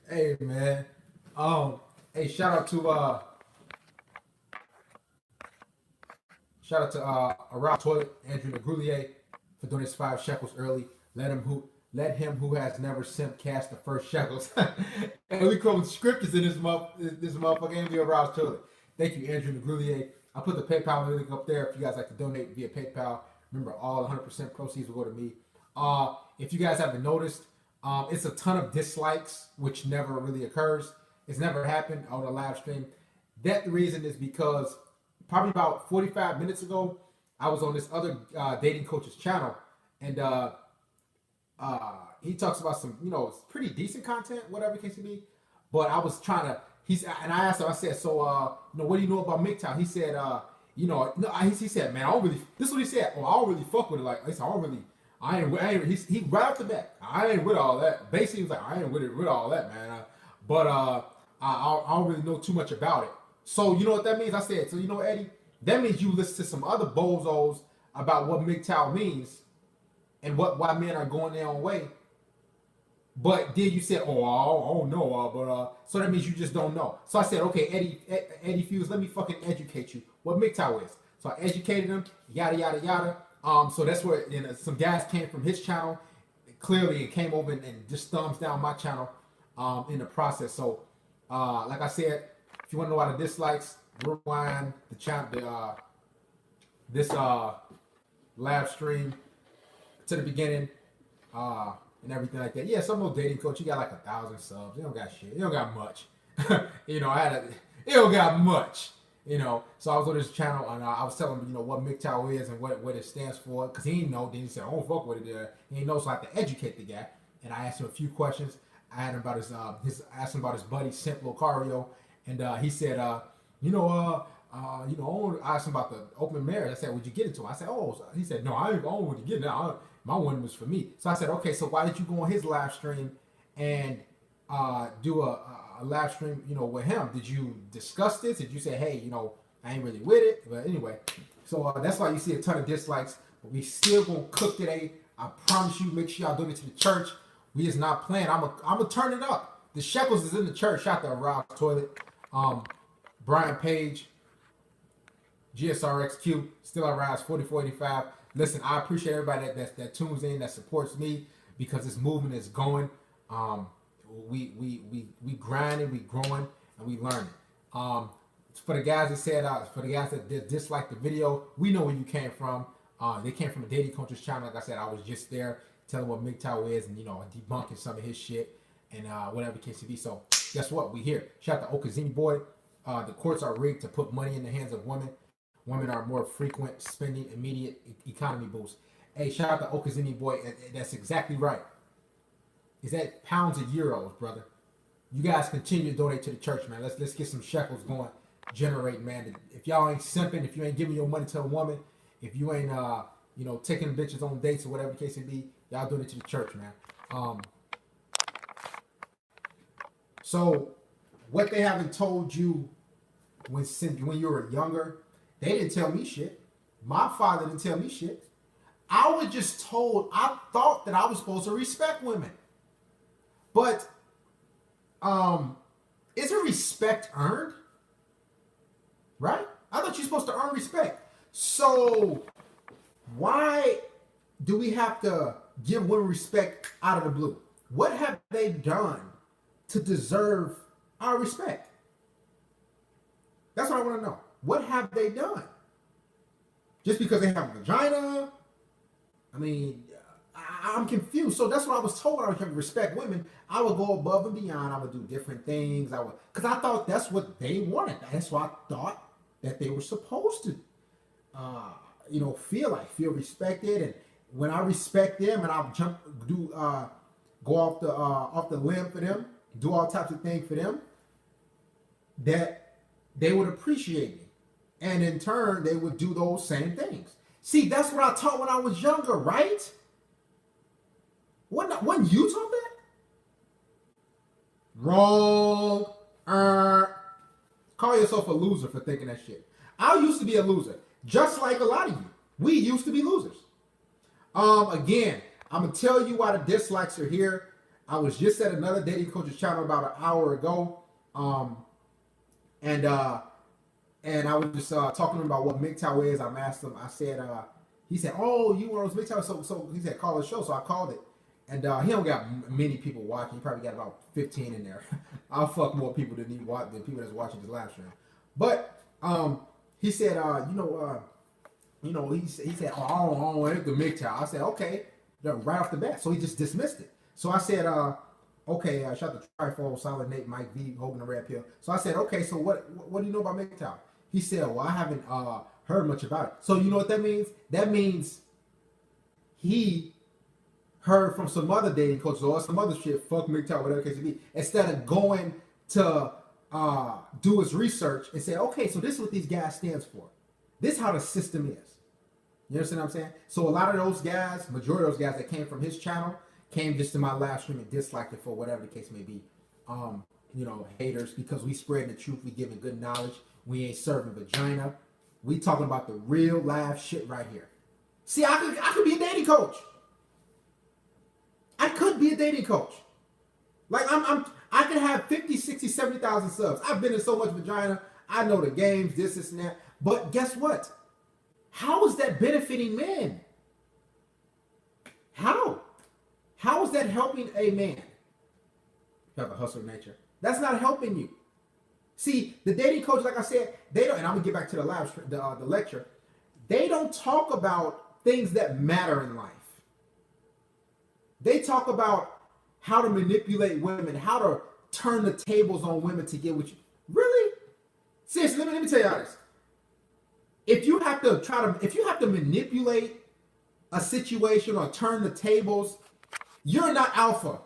Hey man. Hey, shout out to Around Toilet, Andrew Negroulier for doing his 5 shekels early. Let him who has never simped cast the first shekels. And we quoting scriptures in this motherfucker and Around Toilet. Thank you, Andrew Negroulier. I put the PayPal link up there if you guys like to donate via PayPal. Remember, all 100% proceeds will go to me. If you guys haven't noticed, it's a ton of dislikes, which never really occurs. It's never happened on a live stream. That reason is because probably about 45 minutes ago, I was on this other dating coach's channel, and he talks about some, pretty decent content, whatever the case may be. But I was trying to, and I asked him, I said, so, what do you know about mgtow? He said, no, he said, man, I don't really, this is what he said, oh, I don't really fuck with it. Like, I said, I don't really, he right off the bat, I ain't with all that. Basically, he was like, I ain't with all that, man. I don't really know too much about it. So, you know what that means? I said, so, Eddie, that means you listen to some other bozos about what mgtow means and why men are going their own way. But then you said, oh, I don't know, so that means you just don't know. So I said, okay, Eddie Fuse, let me fucking educate you what mgtow is. So I educated him, yada yada yada. So that's where some guys came from his channel, clearly, and came over and just thumbs down my channel in the process. So, like I said, if you want to know why the dislikes, rewind the channel, this live stream to the beginning. And everything like that. Yeah, some old dating coach, you got like 1,000 subs. You don't got shit. You don't got much. You don't got much. So I was on this channel and I was telling him, what mgtow is and what it stands for. Because he didn't know. Then he said, I don't fuck with it there. He didn't know, so I had to educate the guy. And I asked him a few questions. I asked him about his buddy, Simp Locario. And he said, I asked him about the open marriage. I said, would you get into it? I said, oh, he said, no, I don't want to get into it. My one was for me. So I said, okay, so why did you go on his live stream and do a live stream, with him? Did you discuss this? Did you say, hey, I ain't really with it? But anyway, so that's why you see a ton of dislikes. But we still gonna cook today. I promise you. Make sure y'all donate to the church. We is not playing. I'm gonna turn it up. The shekels is in the church. Shout out to Rob Toilet, Brian Page, GSRXQ, Still I Rise 4485. Listen, I appreciate everybody that tunes in, that supports me, because this movement is going. We grinding, we growing, and we learning. For the guys that said, for the guys that disliked the video, we know where you came from. They came from the Dating Coaches channel. Like I said, I was just there telling what mgtow is and debunking some of his shit and whatever the case may be. So guess what? We here. Shout out to Okazini Boy. The courts are rigged to put money in the hands of women. Women are more frequent spending, immediate economy boost. Hey, shout out to Okazini Boy. That's exactly right. Is that pounds of euros, brother? You guys continue to donate to the church, man. Let's get some shekels going, generate, man. If y'all ain't simping, if you ain't giving your money to a woman, if you ain't taking bitches on dates or whatever the case may be, y'all donate to the church, man. So what they haven't told you when you were younger, they didn't tell me shit. My father didn't tell me shit. I was just told, I thought that I was supposed to respect women. But isn't respect earned? Right? I thought you're supposed to earn respect. So why do we have to give women respect out of the blue? What have they done to deserve our respect? That's what I want to know. What have they done? Just because they have a vagina? I mean, I'm confused. So that's what I was told when I was trying to respect women. I would go above and beyond. I would do different things. Because I thought that's what they wanted. That's what I thought that they were supposed to, feel respected. And when I respect them and I'll go off the limb for them, do all types of things for them, that they would appreciate me. And in turn, they would do those same things. See, that's what I taught when I was younger, right? Wasn't you taught that? Wrong. Call yourself a loser for thinking that shit. I used to be a loser, just like a lot of you. We used to be losers. Again, I'm going to tell you why the dislikes are here. I was just at another dating coach's channel about an hour ago, and I was just talking to him about what mgtow is. I asked him. I said, he said, "Oh, you want those mgtow?" So he said, "Call the show." So I called it, and he don't got many people watching. He probably got about 15 in there. I'll fuck more people than people that's watching this live stream. But he said, he said, "Oh, I don't want the mgtow." I said, "Okay," right off the bat. So he just dismissed it. So I said, "Okay." Shout out to Trifold, Silent Nate, Mike V, holding the red pill. So I said, "Okay, so what do you know about mgtow?" He said, "Well, I haven't heard much about it." So you know what that means? That means he heard from some other dating coaches or some other shit, fuck mgtow, whatever the case may be, instead of going to do his research and say, okay, so this is what these guys stands for. This is how the system is. You understand what I'm saying? So a lot of those guys, majority of those guys that came from his channel, came just to my live stream and disliked it for whatever the case may be. Haters, because we spreading the truth, we giving good knowledge. We ain't serving vagina. We talking about the real live shit right here. See, I could be a dating coach. I could be a dating coach. Like I could have 50, 60, 70,000 subs. I've been in so much vagina. I know the games, this and that. But guess what? How is that benefiting men? How? How is that helping a man? You have a hustler nature. That's not helping you. See, the dating coach, like I said, they don't, and I'm gonna get back to the lecture. They don't talk about things that matter in life. They talk about how to manipulate women, how to turn the tables on women to get what you really. Seriously, let me tell you this. If you have to manipulate a situation or turn the tables, you're not alpha.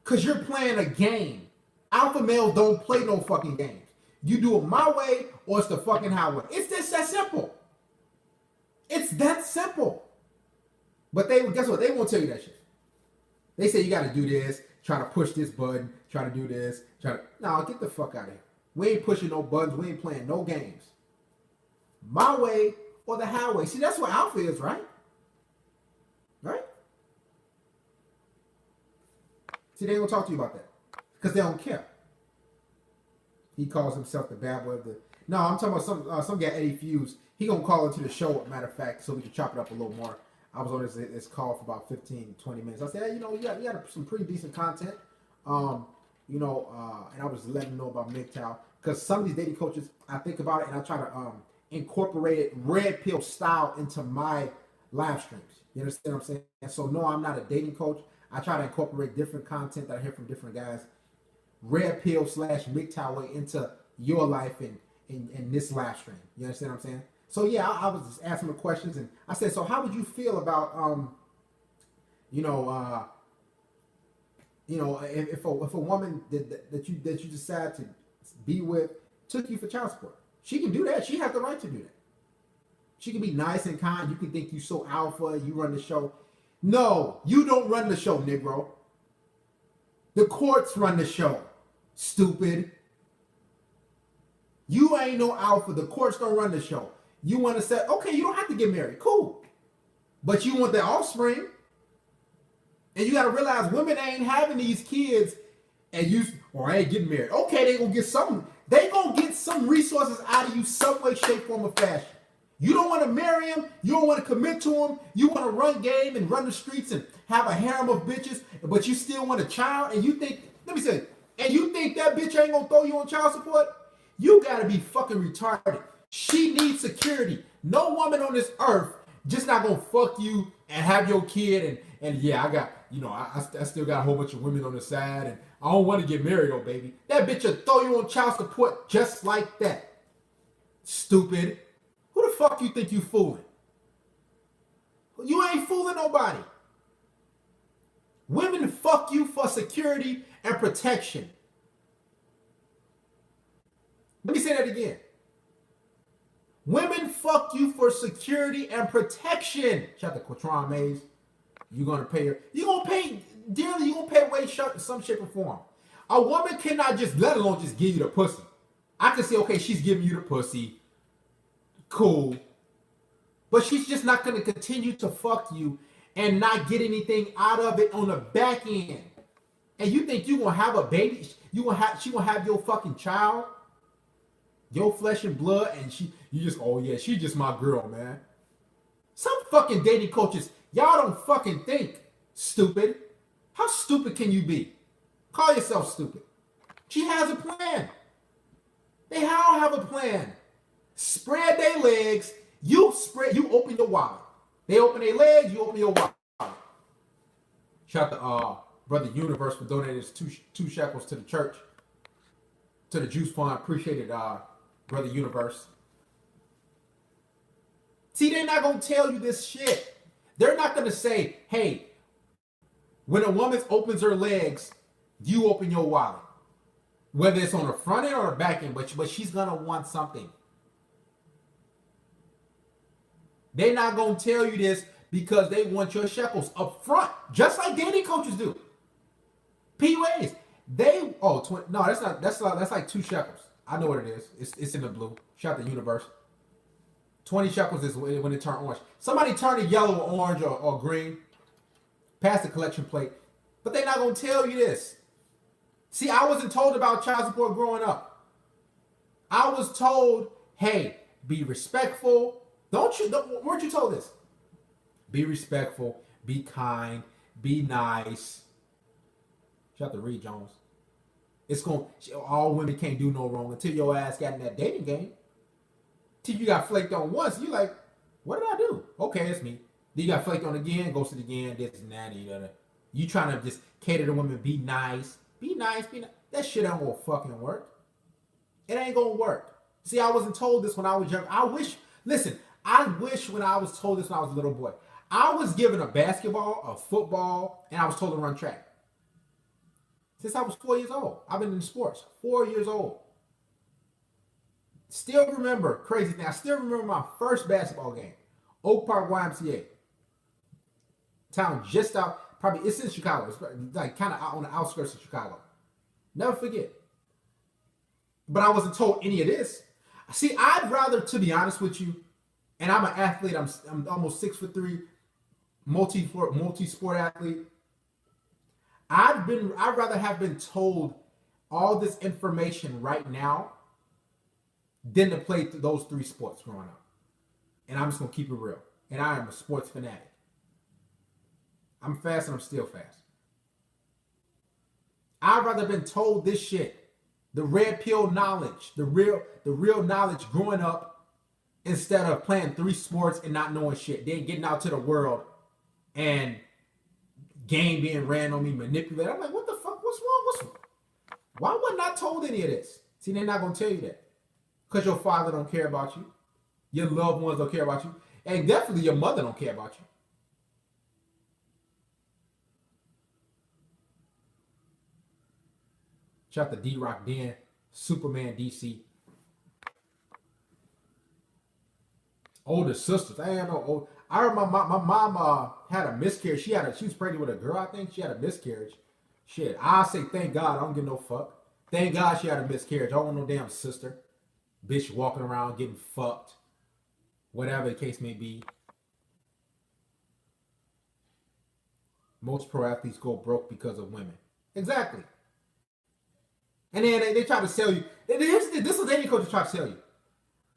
Because you're playing a game. Alpha males don't play no fucking games. You do it my way or it's the fucking highway. It's just that simple. It's that simple. But guess what? They won't tell you that shit. They say you got to do this, try to push this button, try to do this, no, get the fuck out of here. We ain't pushing no buttons. We ain't playing no games. My way or the highway. See, that's what alpha is, right? Right? See, they don't talk to you about that because they don't care. He calls himself the bad boy of the. No, I'm talking about some guy, Eddie Fuse. He gonna call into the show, matter of fact, so we can chop it up a little more. I was on this call for about 15, 20 minutes. I said, hey, you got some pretty decent content. And I was letting him know about mgtow because some of these dating coaches, I think about it and I try to incorporate it red pill style into my live streams. You understand what I'm saying? And so no, I'm not a dating coach. I try to incorporate different content that I hear from different guys, red pill / mgtow way into your life and in this live stream. You understand what I'm saying? So yeah, I was just asking the questions and I said, so how would you feel about if a woman that you decide to be with took you for child support? She can do that. She has the right to do that. She can be nice and kind. You can think you so alpha, you run the show. No, you don't run the show, Negro. The courts run the show, stupid. You ain't no alpha. The courts don't run the show. You want to say, okay, you don't have to get married. Cool. But you want the offspring. And you got to realize women ain't having these kids and I ain't getting married. Okay, they going to get something. They going to get some resources out of you some way, shape, form, or fashion. You don't want to marry him. You don't want to commit to him. You want to run game and run the streets and have a harem of bitches, but you still want a child. And you think, and you think that bitch ain't going to throw you on child support? You got to be fucking retarded. She needs security. No woman on this earth just not going to fuck you and have your kid. And yeah, I got, I still got a whole bunch of women on the side and I don't want to get married, oh baby. That bitch will throw you on child support just like that. Stupid. Who the fuck you think you fooling? You ain't fooling nobody. Women fuck you for security and protection. Let me say that again. Women fuck you for security and protection. Shout out to Quatron Mays. You're going to pay her. You're going to pay dearly. You're going to pay way short in some shape or form. A woman cannot just, let alone just give you the pussy. I can say, okay, she's giving you the pussy. Cool. But she's just not going to continue to fuck you and not get anything out of it on the back end. And you think you gonna have a baby? She gonna have your fucking child, your flesh and blood, and you just, oh yeah, she's just my girl, man. Some fucking dating coaches, y'all don't fucking think, stupid. How stupid can you be? Call yourself stupid. She has a plan. They all have a plan. Spread their legs. You open your wallet. They open their legs, you open your wallet. Shout out to Brother Universe for donating two shekels to the church, to the Juice Fund. Appreciate it, Brother Universe. See, they're not going to tell you this shit. They're not going to say, hey, when a woman opens her legs, you open your wallet. Whether it's on the front end or the back end, but she's going to want something. They're not going to tell you this because they want your shekels up front, just like dating coaches do. PUAs, no, that's like 2 shekels. I know what it is. It's in the blue. Shout out to Universe. 20 shekels is when it turn orange. Somebody turn it yellow or orange or green. Pass the collection plate. But they're not going to tell you this. See, I wasn't told about child support growing up. I was told, hey, be respectful. Weren't you told this? Be respectful, be kind, be nice. Shout out to Reed Jones. All women can't do no wrong until your ass got in that dating game. Till you got flaked on once, you like, what did I do? Okay, it's me. Then you got flaked on again, ghosted again, this and that, and that. You trying to just cater to women, be nice. Be nice, be nice. That shit ain't gonna fucking work. It ain't gonna work. See, I wasn't told this when I was young. I wish when I was told this when I was a little boy. I was given a basketball, a football, and I was told to run track. Since I was 4 years old. I've been in sports. 4 years old. Still remember, crazy thing, I still remember my first basketball game. Oak Park YMCA. Town just out, probably, it's in Chicago. It's like kind of out on the outskirts of Chicago. Never forget. But I wasn't told any of this. See, I'd rather, to be honest with you, and I'm an athlete, I'm almost 6'3", multi-sport athlete. I'd rather have been told all this information right now than to play those 3 sports growing up. And I'm just gonna keep it real. And I am a sports fanatic. I'm fast and I'm still fast. I'd rather been told this shit, the red pill knowledge, the real knowledge growing up, instead of playing 3 sports and not knowing shit. Then getting out to the world and game being ran on me, manipulated. I'm like, what the fuck? What's wrong? Why wasn't I told any of this? See, they're not gonna tell you that. Because your father don't care about you. Your loved ones don't care about you. And definitely your mother don't care about you. Shout out to D-Rock Den, Superman DC. Older sisters. I ain't know old. I remember my mom had a miscarriage. She was pregnant with a girl, I think. She had a miscarriage. Shit. I say thank God I don't give no fuck. Thank God she had a miscarriage. I don't want no damn sister. Bitch walking around getting fucked. Whatever the case may be. Most pro athletes go broke because of women. Exactly. And then they try to sell you. This is what any coach try to sell you.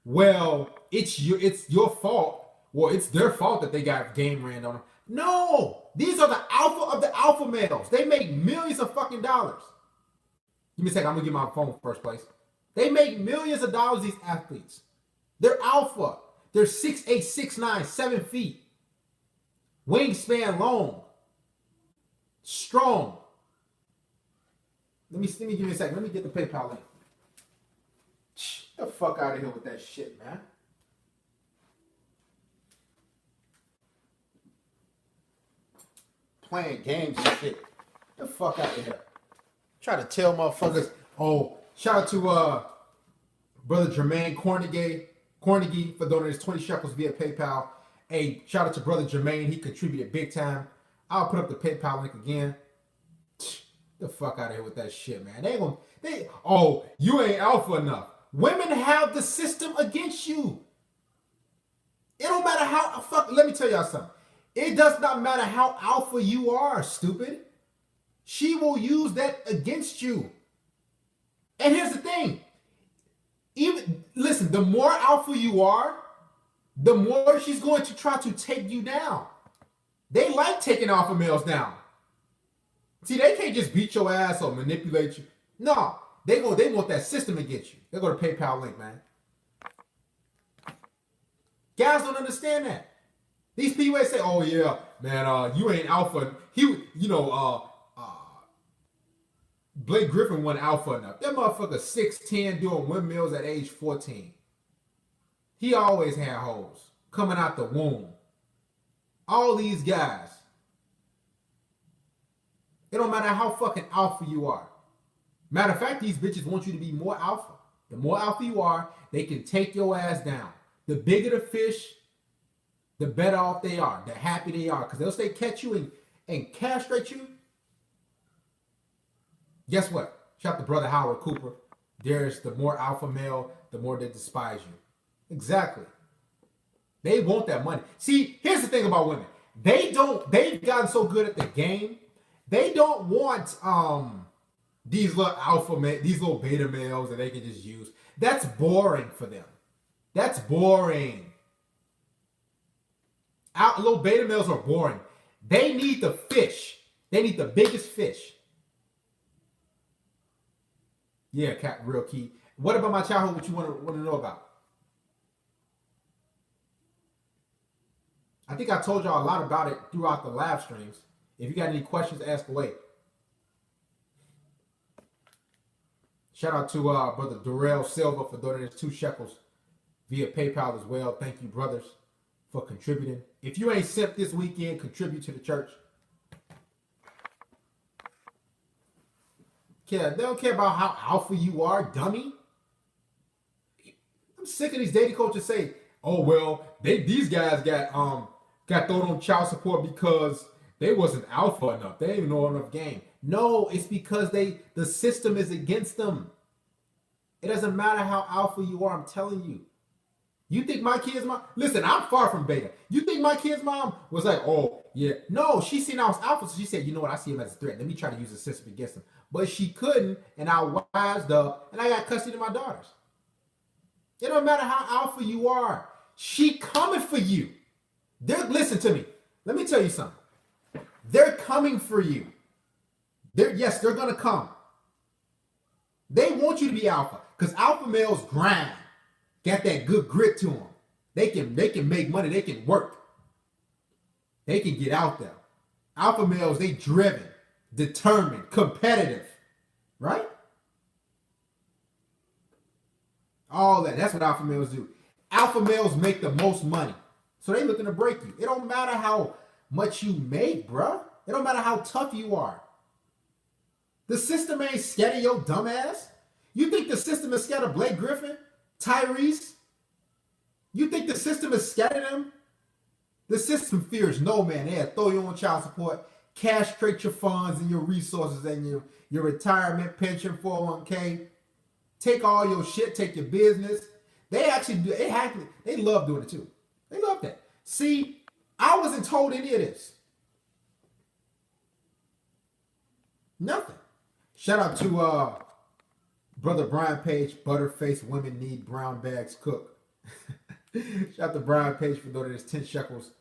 Well, it's your fault. Well, it's their fault that they got game ran on them. No, these are the alpha of the alpha males. They make millions of fucking dollars. Give me a second. I'm gonna get my phone first, place. They make millions of dollars. These athletes. They're alpha. They're 6'8", 6'9", 7 feet. Wingspan long. Strong. Let me give me a second. Let me get the PayPal link. Get the fuck out of here with that shit, man. Playing games and shit. Get the fuck out of here. Try to tell motherfuckers. Oh, shout out to brother Jermaine Cornegie for donating 20 shekels via PayPal. Hey, shout out to brother Jermaine. He contributed big time. I'll put up the PayPal link again. Get the fuck out of here with that shit, man. You ain't alpha enough. Women have the system against you. It don't matter how let me tell y'all something. It does not matter how alpha you are, stupid. She will use that against you. And here's the thing. Even listen, the more alpha you are, the more she's going to try to take you down. They like taking alpha males down. See, they can't just beat your ass or manipulate you. No, they want that system against you. They go to PayPal link, man. Guys don't understand that. These people say, "Oh yeah, man, you ain't alpha." Blake Griffin won alpha enough. That motherfucker 6'10" doing windmills at age 14. He always had hoes coming out the womb. All these guys. It don't matter how fucking alpha you are. Matter of fact, these bitches want you to be more alpha. The more alpha you are, they can take your ass down. The bigger the fish, the better off they are. The happier they are. Because they'll stay catch you and castrate you. Guess what? Shout out to brother Howard Cooper. There's the more alpha male, the more they despise you. Exactly. They want that money. See, here's the thing about women. They've gotten so good at the game. They don't want these little these little beta males that they can just use. That's boring for them. That's boring. Little beta males are boring. They need the fish. They need the biggest fish. Yeah, cat, real key. What about my childhood? What you want to know about? I think I told y'all a lot about it throughout the live streams. If you got any questions, ask away. Shout out to brother Darius Silva for donating 2 shekels via PayPal as well. Thank you, brothers, for contributing. If you ain't sent this weekend, contribute to the church. They don't care about how alpha you are, dummy. I'm sick of these dating coaches say, "Oh well, these guys got thrown on child support because they wasn't alpha enough. They didn't know enough game." No, it's because the system is against them. It doesn't matter how alpha you are. I'm telling you. You think my kid's mom? Listen, I'm far from beta. You think my kid's mom was like, "Oh yeah"? No, she seen I was alpha, so she said, "You know what? I see him as a threat. Let me try to use the system against him." But she couldn't, and I wised up, and I got custody of my daughters. It don't matter how alpha you are. She coming for you. Listen to me. Let me tell you something. They're coming for you. They're gonna come. They want you to be alpha, because alpha males grind, got that good grit to them. They can make money. They can work. They can get out there. Alpha males, they driven, determined, competitive, right? All that. That's what alpha males do. Alpha males make the most money, so they looking to break you. It don't matter how much you make, bruh. It don't matter how tough you are. The system ain't scared of your dumb ass. You think the system is scared of Blake Griffin, Tyrese? You think the system is scared of them? The system fears no man. They'll throw you on child support, castrate your funds and your resources and your retirement, pension, 401k. Take all your shit, take your business. They actually do. They love doing it too. They love that. See, I wasn't told any of this. Nothing. Shout out to brother Brian Page. Butterface women need brown bags cooked. Shout out to Brian Page for donating 10 shekels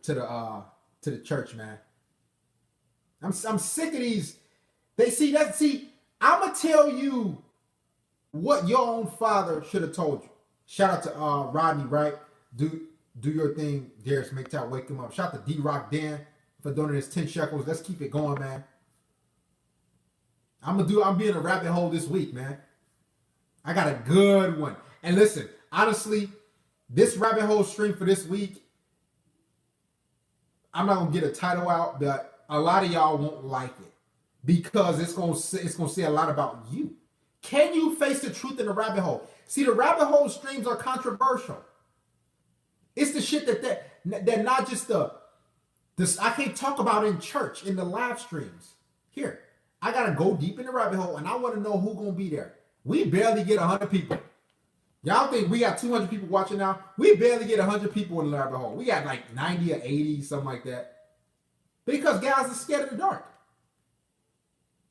to the church, man. I'm sick of these. I'm gonna tell you what your own father should have told you. Shout out to Rodney, right? Do your thing, Darius mgtow, wake him up. Shout out to D-Rock Dan for donating 10 shekels. Let's keep it going, man. I'm being a rabbit hole this week, man. I got a good one. And listen, honestly, this rabbit hole stream for this week, I'm not gonna get a title out, but a lot of y'all won't like it because it's gonna say a lot about you. Can you face the truth in the rabbit hole? See, the rabbit hole streams are controversial. It's the shit that not just this I can't talk about in church in the live streams. Here, I gotta go deep in the rabbit hole, and I want to know who's gonna be there. We barely get 100 people. Y'all think we got 200 people watching now? We barely get 100 people in the rabbit hole. We got like 90 or 80, something like that. Because guys are scared of the dark.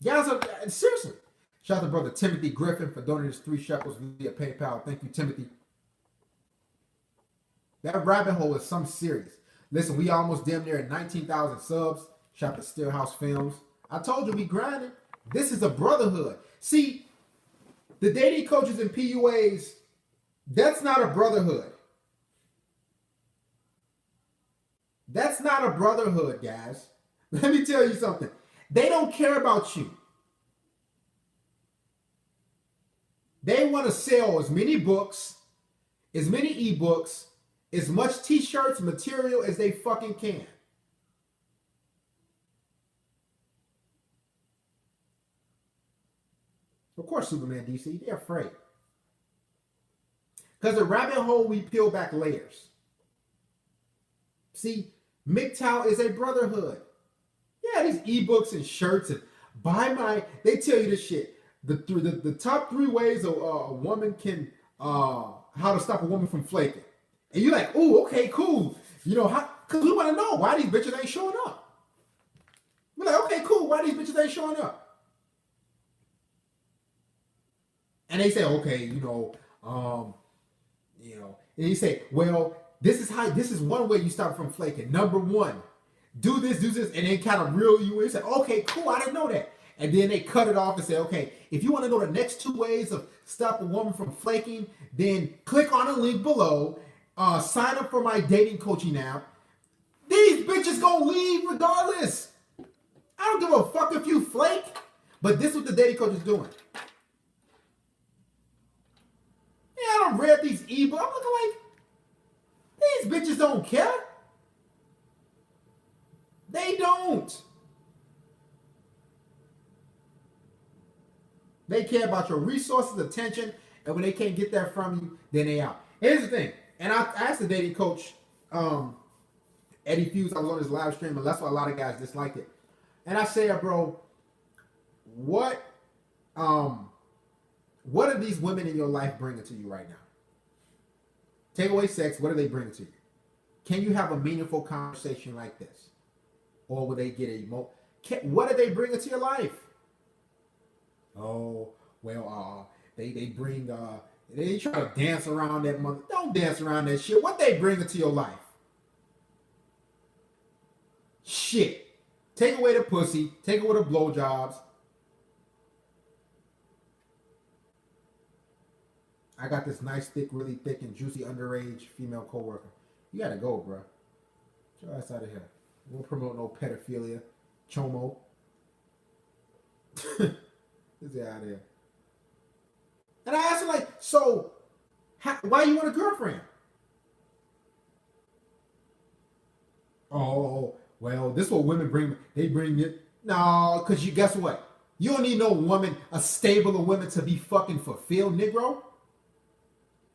Guys, seriously. Shout out to brother Timothy Griffin for donating his 3 shekels via PayPal. Thank you, Timothy. That rabbit hole is some serious. Listen, we almost damn near at 19,000 subs. Shout out to Stillhouse Films. I told you we grinding. This is a brotherhood. See, the dating coaches and PUAs, that's not a brotherhood. That's not a brotherhood, guys. Let me tell you something. They don't care about you. They want to sell as many books, as many ebooks, as much t-shirts, material as they fucking can. Of course, Superman DC, they're afraid. Because the rabbit hole, we peel back layers. See, mgtow is a brotherhood. Yeah, these ebooks and shirts and they tell you this shit. The top 3 ways a woman can, how to stop a woman from flaking. And you're like, oh, okay, cool. You know, because we want to know why these bitches ain't showing up. We're like, okay, cool. Why these bitches ain't showing up? And they say, okay, and you say, well, this is one way you stop from flaking. Number 1, do this, and then kind of reel you in and say, okay, cool, I didn't know that. And then they cut it off and say, okay, if you want to know the next 2 ways of stop a woman from flaking, then click on the link below, sign up for my dating coaching app. These bitches gonna leave regardless. I don't give a fuck if you flake, but this is what the dating coach is doing. Yeah, I don't read these ebooks. I'm looking like, these bitches don't care. They don't. They care about your resources, attention, and when they can't get that from you, then they out. Here's the thing, and I asked the dating coach, Eddie Fuse, I was on his live stream, and that's why a lot of guys disliked it. And I said, bro, what are these women in your life bringing to you right now? Take away sex, what are they bringing to you? Can you have a meaningful conversation like this? Or will they get what are they bringing to your life? Oh, well, they bring, they try to dance around that mother. Don't dance around that shit. What they bringing to your life? Shit. Take away the pussy. Take away the blowjobs. I got this nice, thick, really thick and juicy underage female coworker. You gotta go, bro. Get your ass out of here. We won't promote no pedophilia. Chomo. Get out of here. And I asked her, like, so, why you want a girlfriend? Oh, well, this is what women bring. They bring it. No, because guess what? You don't need no woman, a stable of women to be fucking fulfilled, Negro.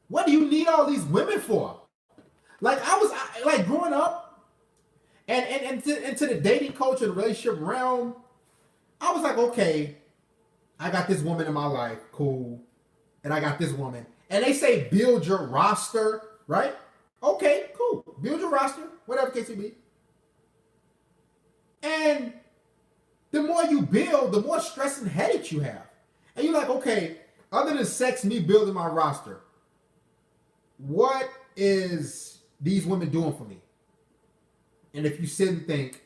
What do you need all these women for? Like, like growing up and into the dating culture and relationship realm, I was like, okay, I got this woman in my life, cool. And I got this woman. And they say build your roster, right? Okay, cool. Build your roster, whatever case it be. And the more you build, the more stress and headaches you have. And you're like, okay, other than sex, me building my roster, what is these women doing for me? And if you sit and think,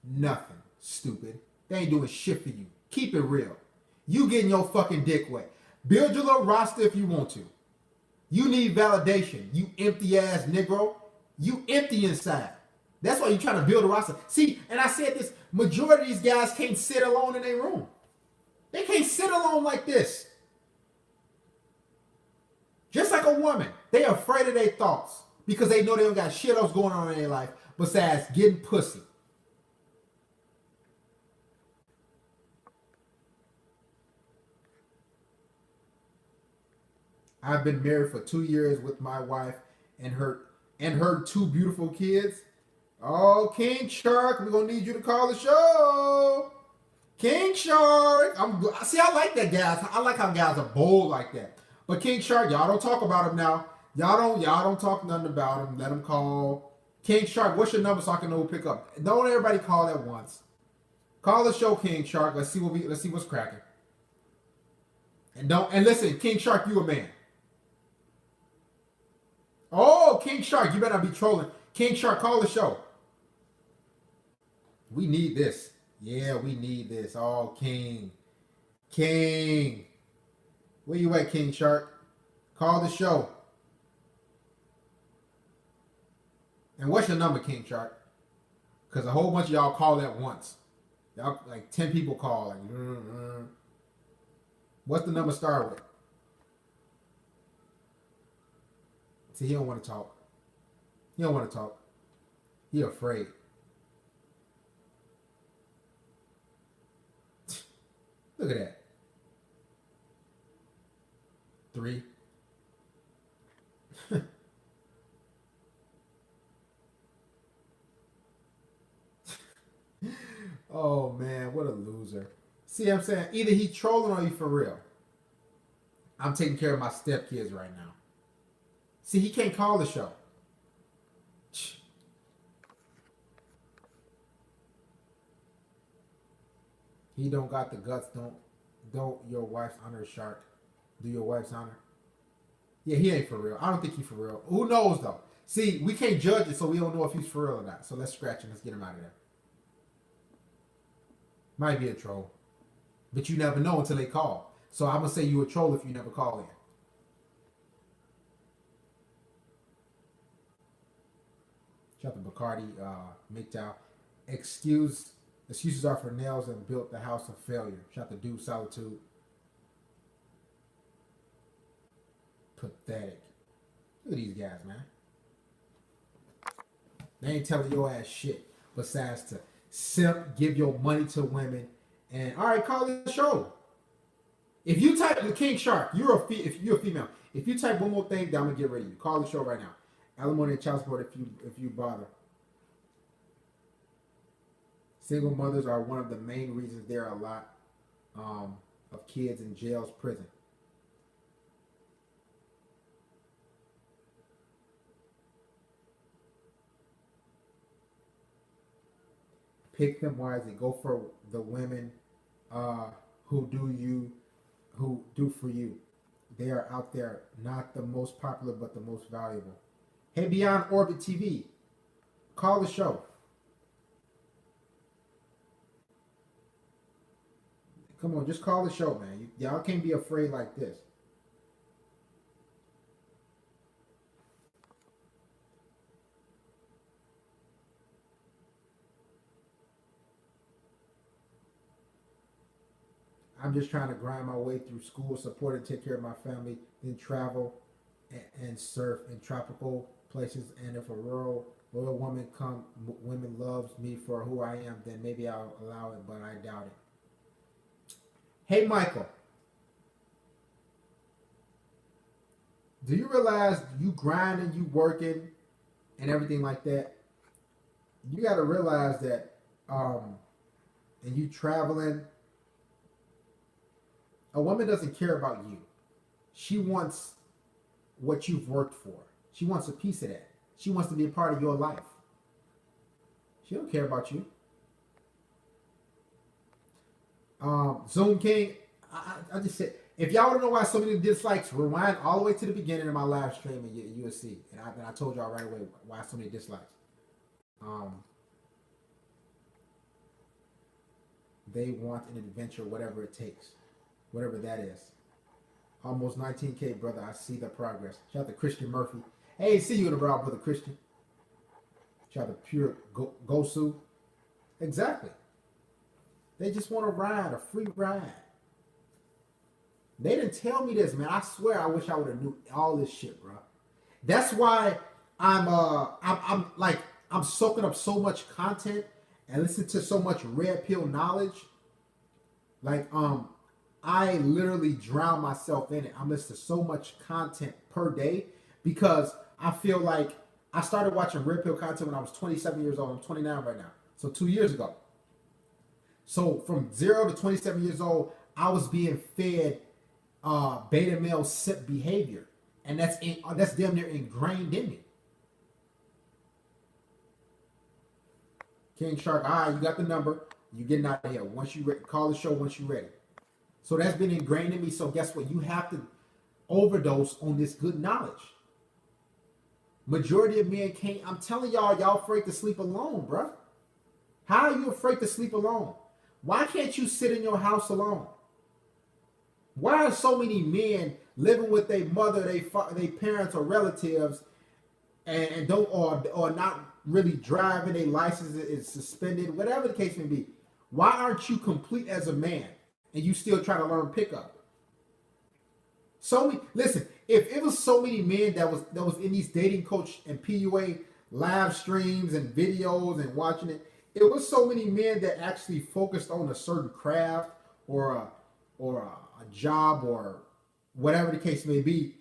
nothing, stupid. They ain't doing shit for you. Keep it real. You getting your fucking dick wet. Build your little roster if you want to. You need validation. You empty ass Negro. You empty inside. That's why you're trying to build a roster. See, and I said this, majority of these guys can't sit alone in their room. They can't sit alone like this. Just like a woman, they are afraid of their thoughts because they know they don't got shit else going on in their life besides getting pussy. I've been married for 2 years with my wife and her 2 beautiful kids. Oh, King Shark, we're gonna need you to call the show. King Shark. I like that, guys. I like how guys are bold like that. But King Shark, y'all don't talk about him now. Y'all don't talk nothing about him. Let him call. King Shark, what's your number so I can know who pick up? Don't everybody call at once. Call the show, King Shark. Let's see what's cracking. And listen, King Shark, you a man. Oh, King Shark, you better not be trolling. King Shark, call the show. We need this. Yeah, we need this. Oh, King. King. Where you at, King Shark? Call the show. And what's your number, King Shark? Because a whole bunch of y'all call at once. Y'all, like 10 people call. Like, What's the number start with? See, he don't want to talk. He don't want to talk. He afraid. Look at that. 3. Oh man, what a loser. See what I'm saying? Either he trolling or he for real. I'm taking care of my stepkids right now. See, he can't call the show. He don't got the guts. Don't your wife's honor, Shark. Do your wife's honor. Yeah, he ain't for real. I don't think he's for real. Who knows though? See, we can't judge it, so we don't know if he's for real or not. So let's scratch him. Let's get him out of there. Might be a troll. But you never know until they call. So I'm going to say you a troll if you never call in. Shout out to Bacardi, mgtow. Excuses are for nails and built the house of failure. Shout out to Dude Solitude. Pathetic. Look at these guys, man. They ain't telling your ass shit besides to simp, give your money to women, and all right, call the show. If you type the King Shark, if you're a female. If you type one more thing, then I'm gonna get rid of you. Call the show right now. Alimony and child support if you bother. Single mothers are one of the main reasons there are a lot of kids in jails, prison. Pick them wisely. Go for the women who do for you. They are out there, not the most popular, but the most valuable. Hey, Beyond Orbit TV, call the show. Come on, just call the show, man. Y'all can't be afraid like this. I'm just trying to grind my way through school, support and take care of my family, then travel and surf in tropical places. And if a loyal woman loves me for who I am, then maybe I'll allow it, but I doubt it. Hey, Michael, do you realize you grinding, you working, and everything like that? You got to realize that, and you traveling. A woman doesn't care about you. She wants what you've worked for. She wants a piece of that. She wants to be a part of your life. She don't care about you. Zoom King, I just said, if y'all want to know why so many dislikes, rewind all the way to the beginning of my live stream and you'll see. And I told y'all right away why so many dislikes. They want an adventure, whatever it takes. Whatever that is. Almost 19K, brother. I see the progress. Shout out to Christian Murphy. Hey, see you in the brow, brother Christian. Shout out to Pure Gosu. Exactly. They just want to ride, a free ride. They didn't tell me this, man. I swear I wish I would have knew all this shit, bro. That's why I'm soaking up so much content and listening to so much red pill knowledge. Like, I literally drown myself in it. I'm listening to so much content per day because I feel like I started watching red pill content when I was 27 years old. I'm 29 right now. So 2 years ago. So from 0 to 27 years old, I was being fed beta male simp behavior. And that's damn near ingrained in me. King Shark, all right, you got the number. You getting out of here. Once you call the show once you're ready. So that's been ingrained in me. So guess what? You have to overdose on this good knowledge. Majority of men can't. I'm telling y'all afraid to sleep alone, bro. How are you afraid to sleep alone? Why can't you sit in your house alone? Why are so many men living with their mother, their parents, or relatives, and don't or not really driving? Their license is suspended, whatever the case may be. Why aren't you complete as a man and you still trying to learn pickup? Listen. If it was so many men that was in these dating coach and PUA live streams and videos and watching it, it was so many men that actually focused on a certain craft or a job or whatever the case may be.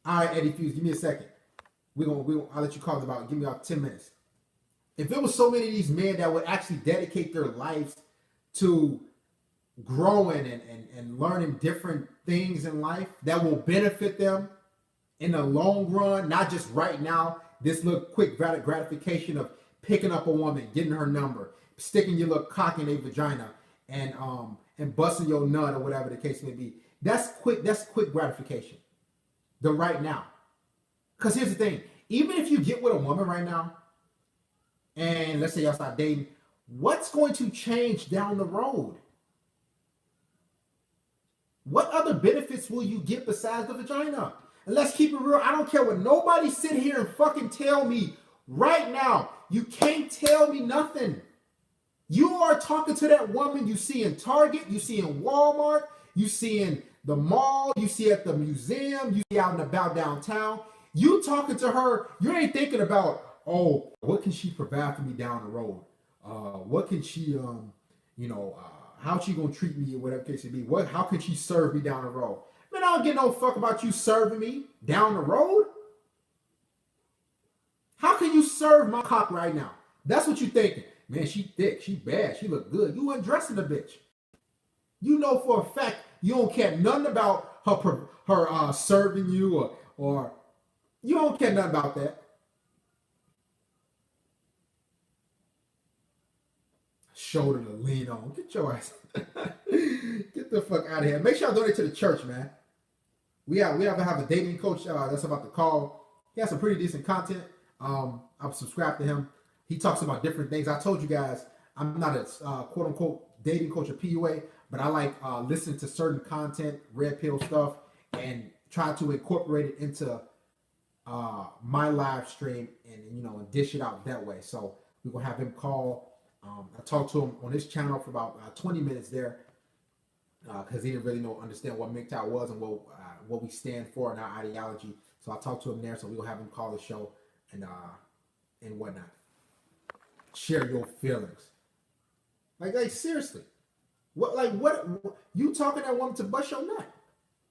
All right, Eddie Fuse, give me a second. I'll let you call it about. Give me about 10 minutes. If there was so many of these men that would actually dedicate their lives to growing and learning different things in life that will benefit them in the long run, not just right now, this little quick gratification of picking up a woman, getting her number, sticking your little cock in a vagina, and busting your nut or whatever the case may be. That's quick gratification. The right now. Because here's the thing, even if you get with a woman right now, and let's say y'all start dating, what's going to change down the road? What other benefits will you get besides the vagina? And let's keep it real. I don't care what nobody sit here and fucking tell me right now. You can't tell me nothing. You are talking to that woman you see in Target, you see in Walmart, you see in the mall, you see at the museum, you see out and about downtown. You talking to her, you ain't thinking about, oh, what can she provide for me down the road? What can she, how she gonna treat me or whatever case it be? How can she serve me down the road? Man, I don't give no fuck about you serving me down the road. How can you serve my cock right now? That's what you thinking. Man, she thick, she bad, she look good. You undressing the bitch. You know for a fact you don't care nothing about her serving you or you don't care nothing about that. Shoulder to lean on. Get your ass. Get the fuck out of here. Make sure I donate to the church, man. We have a dating coach that's about to call. He has some pretty decent content. I'm subscribed to him. He talks about different things. I told you guys I'm not a quote unquote dating coach or PUA, but I like listening to certain content, red pill stuff, and try to incorporate it into my live stream and dish it out that way. So we're gonna have him call. I talked to him on his channel for about 20 minutes there because he didn't really understand what mgtow was and what we stand for in our ideology. So I talked to him there. So we'll have him call the show and whatnot. Share your feelings. Like seriously, what you talking to that woman to bust your nut?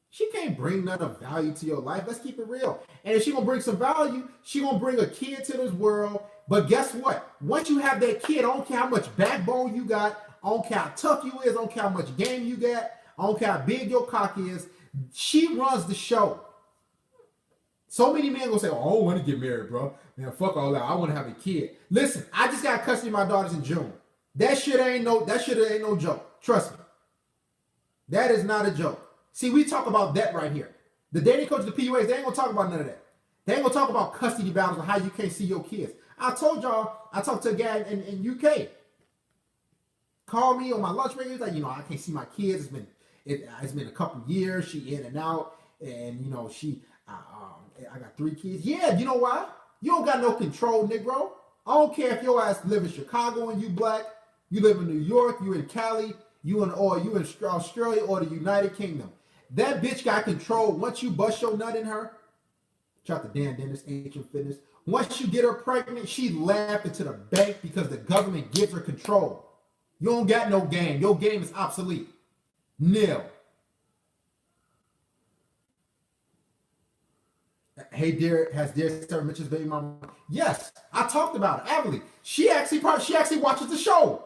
She can't bring none of value to your life. Let's keep it real. And if she gonna bring some value, she gonna bring a kid to this world. But guess what? Once you have that kid, I don't care how much backbone you got, I don't care how tough you is, I don't care how much game you got, I don't care how big your cock is. She runs the show. So many men gonna say, "Oh, I don't want to get married, bro. Man, fuck all that. I want to have a kid." Listen, I just got custody of my daughters in June. That shit ain't no joke. Trust me. That is not a joke. See, we talk about that right here. The dating coach, the PUAs, they ain't gonna talk about none of that. They ain't gonna talk about custody battles and how you can't see your kids. I told y'all, I talked to a guy in UK. Called me on my lunch break. He's like, I can't see my kids. It's been a couple years. She in and out, and I got 3 kids. Yeah, you know why? You don't got no control, Negro. I don't care if your ass live in Chicago and you black, you live in New York, you in Cali, you in Australia or the United Kingdom. That bitch got control. Once you bust your nut in her, shout out to Dan Dennis, Ancient Fitness. Once you get her pregnant, she laughed into the bank because the government gives her control. You don't got no game. Your game is obsolete. Nil. Hey, has Dear Sarah Mitchell's baby mama? Yes, I talked about it. Abilene. She actually watches the show.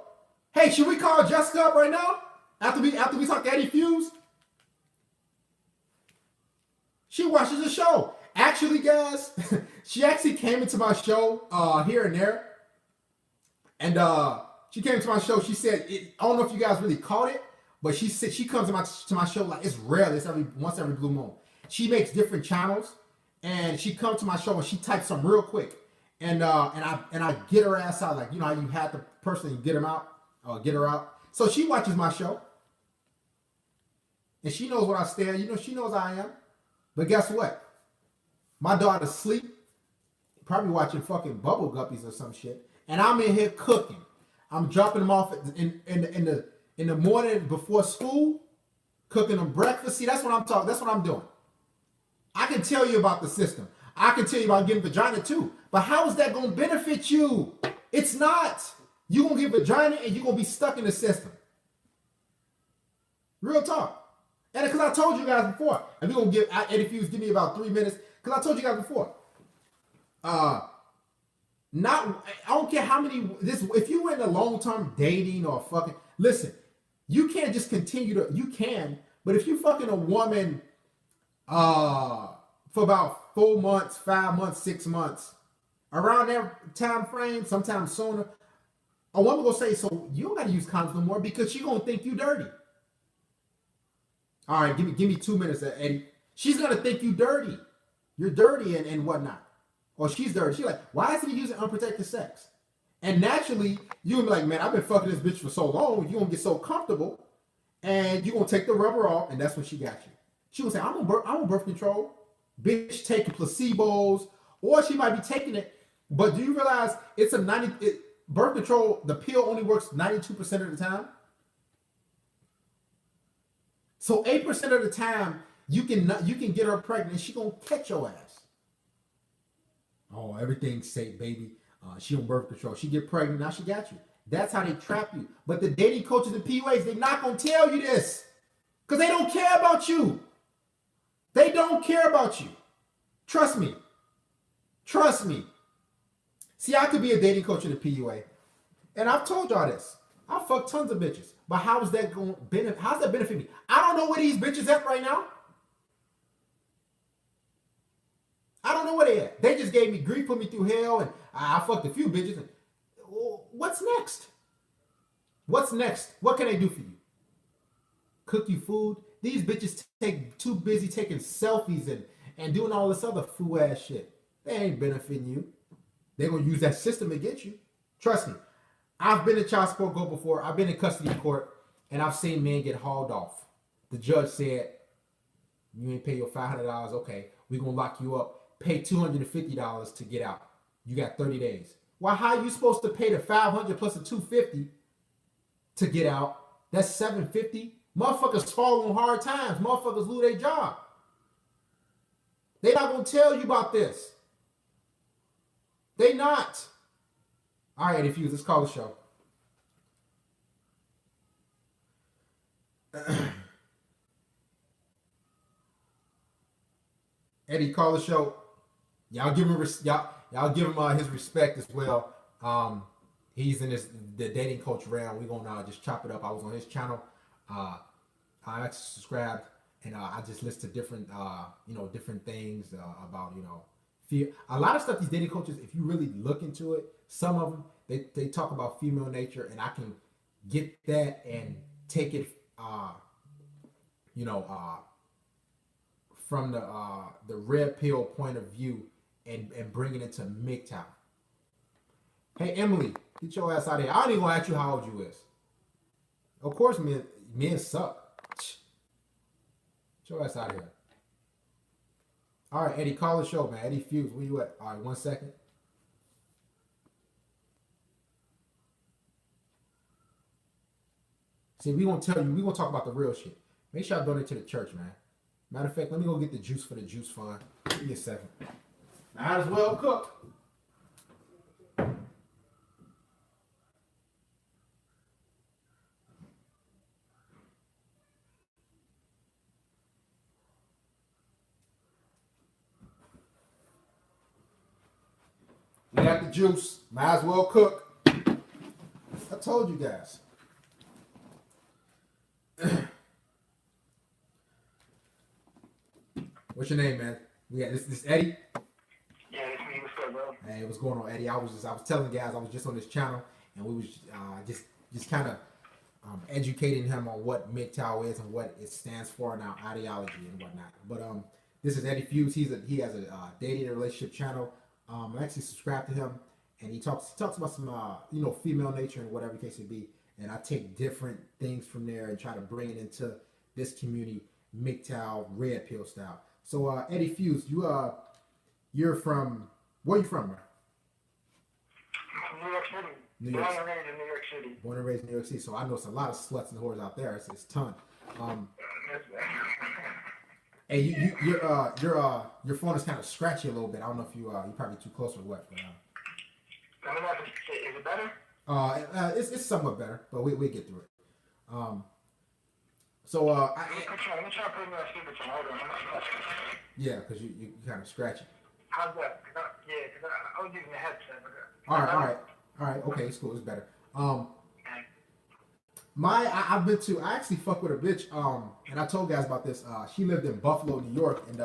Hey, should we call Jessica up right now? After we talk to Eddie Fuse? She watches the show. Actually, guys, she actually came into my show here and there. And She came to my show. She said, I don't know if you guys really caught it, but she said she comes to my show like it's rare. It's once every blue moon. She makes different channels, and she comes to my show and she types them real quick, and I get her ass out, like, you know how you had the person, you get him out, get her out. So she watches my show, and she knows what I stand. You know, she knows I am. But guess what? My daughter's asleep, probably watching fucking Bubble Guppies or some shit, and I'm in here cooking. I'm dropping them off in the morning before school, cooking them breakfast. See, that's what I'm talking. That's what I'm doing. I can tell you about the system. I can tell you about getting vagina too. But how is that going to benefit you? It's not. You're going to get vagina and you're going to be stuck in the system. Real talk. And because I told you guys before, and we're going to if you give me about 3 minutes, because I told you guys before. I don't care how many, if you were in a long-term dating or fucking, listen, you can't just you can, but if you fucking a woman for about 4 months, 5 months, 6 months, around that time frame, sometimes sooner, a woman will say, so you don't got to use condoms no more because she gonna think you dirty. All right, give me 2 minutes, Eddie. She's gonna think you dirty. You're dirty and whatnot. Or she's dirty. She's like, why is he using unprotected sex? And naturally, you'll be like, man, I've been fucking this bitch for so long, you're gonna get so comfortable, and you're gonna take the rubber off, and that's when she got you. She will say, I'm on birth control. Bitch taking placebos, or she might be taking it, but do you realize it's birth control, the pill only works 92% of the time? So 8% of the time, you can get her pregnant and she gonna catch your ass. Oh, everything's safe, baby. She on birth control. She get pregnant, now she got you. That's how they trap you. But the dating coaches and PUAs, they're not gonna tell you this. Because they don't care about you. They don't care about you. Trust me. Trust me. See, I could be a dating coach in a PUA. And I've told y'all this. I fuck tons of bitches. But how's that going to benefit? How's that benefit me? I don't know where these bitches at right now. I don't know where they at. They just gave me grief, put me through hell, and I fucked a few bitches. And, well, what's next? What's next? What can they do for you? Cook you food? These bitches too busy taking selfies and doing all this other fool ass shit. They ain't benefiting you. They're going to use that system to get you. Trust me. I've been in child support court before. I've been in custody court, and I've seen men get hauled off. The judge said, you ain't pay your $500. Okay, we're going to lock you up. Pay $250 to get out. You got 30 days. Well, how are you supposed to pay the $500 plus the $250 to get out? That's $750. Motherfuckers fall on hard times. Motherfuckers lose their job. They not going to tell you about this. They not. All right, if you let's call the show. Eddie, call the show. Y'all give him y'all give him his respect as well. He's in the dating coach realm. We're gonna just chop it up. I was on his channel. I actually subscribed, and I just listen to different different things about fear. A lot of stuff these dating coaches, if you really look into it, some of them they talk about female nature, and I can get that and take it from the red pill point of view and bring it into mgtow. Hey Emily, get your ass out of here. I ain't even gonna ask you how old you is. Of course men suck. Get your ass out of here. All right, Eddie, call the show, man. Eddie Fuse, where you at? All right, 1 second. See, we gonna tell you, we gonna talk about the real shit. Make sure I donate to the church, man. Matter of fact, let me go get the juice for the juice fund. Give me a second. Might as well cook. We got the juice. Might as well cook. I told you guys. What's your name, man? We got this Eddie. Yeah, it's me. What's up, bro? Hey, what's going on, Eddie? I was telling guys I was just on this channel, and we was just kind of educating him on what mgtow is and what it stands for and our ideology and whatnot. But this is Eddie Fuse. He has a dating and relationship channel. I actually subscribe to him, and he talks about some female nature and whatever the case may be. And I take different things from there and try to bring it into this community, mgtow, red pill style. So Eddie Fuse, you're from, where are you from, bro? New York City. New York. Born and raised in New York City. Born and raised in New York City, so I know it's a lot of sluts and whores out there. It's a ton. Hey, your phone is kind of scratchy a little bit. I don't know if you're probably too close or what. But, I don't know if is it better? It's somewhat better, but we get through it. Let me try to put it on speakerphone. Hold on. Yeah, because you kind of scratchy. How's that? Because I was using the headset. All right. Okay, it's cool. It's better. I actually fuck with a bitch. And I told guys about this. She lived in Buffalo, New York, and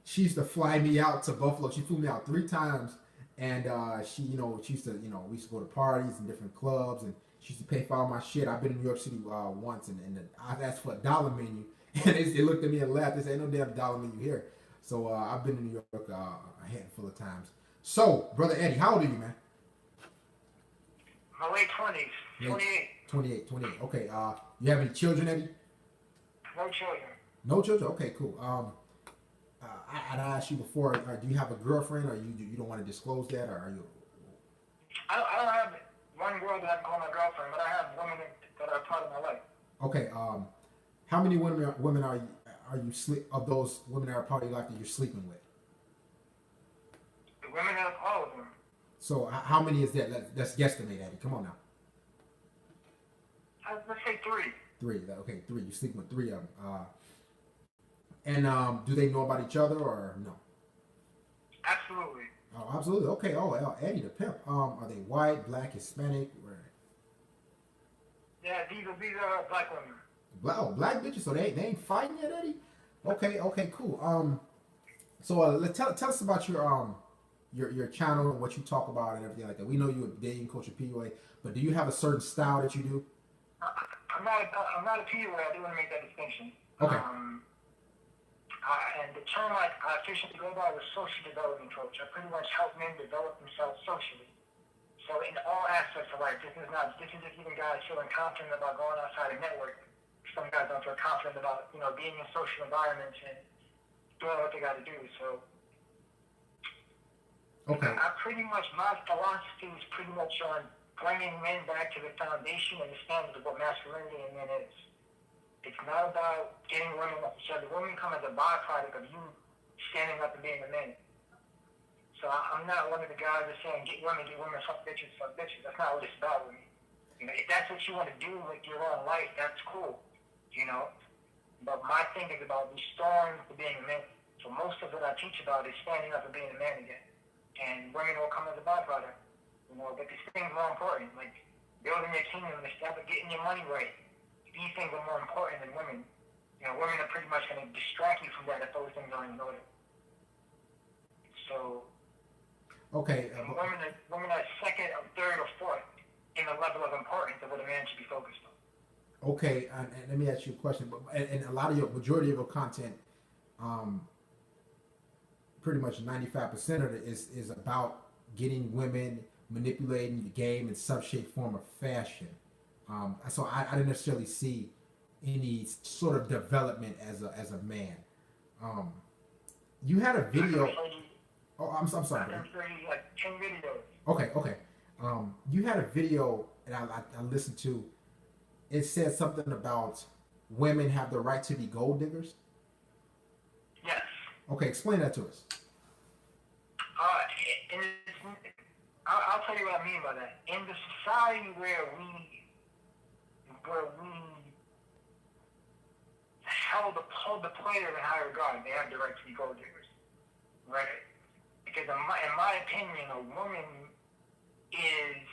she used to fly me out to Buffalo. She flew me out 3 times, and she used to, we used to go to parties and different clubs, and she used to pay for all my shit. I've been in New York City once, and I asked for a dollar menu, and they looked at me and laughed. They said, "Ain't no damn dollar menu here." So I've been in New York a handful of times. So, brother Eddie, how old are you, man? My late 20s. 28. 28. Okay. You have any children, Eddie? No children. No children. Okay, cool. I asked you before. Do you have a girlfriend, or you don't want to disclose that, or are you? I don't have one girl that I call my girlfriend, but I have women that are part of my life. Okay. How many women are you of those women that are part of your life that you're sleeping with? The women have all of them. So how many is that? Let's guesstimate, Eddie. Come on now. Let's say 3. 3. Okay, 3. You sleep with 3 of them. And do they know about each other or no? Absolutely. Oh, absolutely. Okay. Oh, Eddie the pimp. Are they white, black, Hispanic? Or... Yeah, these are black women. Black bitches. So they ain't fighting yet, Eddie. Okay, cool. So tell us about your channel and what you talk about and everything like that. We know you're a dating coach at PUA, but do you have a certain style that you do? I'm not a PUA. I do want to make that distinction. Okay. And the term I officially go by was social development coach. I pretty much help men develop themselves socially. So in all aspects of life, this is just even guys feeling confident about going outside and networking. Some guys don't feel confident about, being in social environments and doing what they got to do. So okay. My philosophy is pretty much on bringing men back to the foundation and the standard of what masculinity in men is. It's not about getting women necessarily. Women come as a byproduct of you standing up and being a man. So I'm not one of the guys that's saying get women, fuck bitches. That's not what it's about with me. If that's what you want to do with your own life, that's cool. But my thing is about restoring to being a man. So most of what I teach about is standing up and being a man again. And women will come as a byproduct. But these things are more important, like building your kingdom and getting your money right. These things are more important than women. Women are pretty much going to distract you from that if those things aren't in order. So, okay. Women are second or third or fourth in the level of importance of what a man should be focused on. Okay, and let me ask you a question. And a lot of majority of your content, pretty much 95% of it is about getting women, manipulating the game in some shape, form, or fashion. So I didn't necessarily see any sort of development as a man. You had a video. Oh, I'm sorry. I can show you like 10 videos. Okay. You had a video that I listened to. It said something about women have the right to be gold diggers. Yes. Okay, explain that to us. I'll tell you what I mean by that. In the society where we hold the player in high regard, they have the right to be gold diggers, right? Because in my opinion, a woman is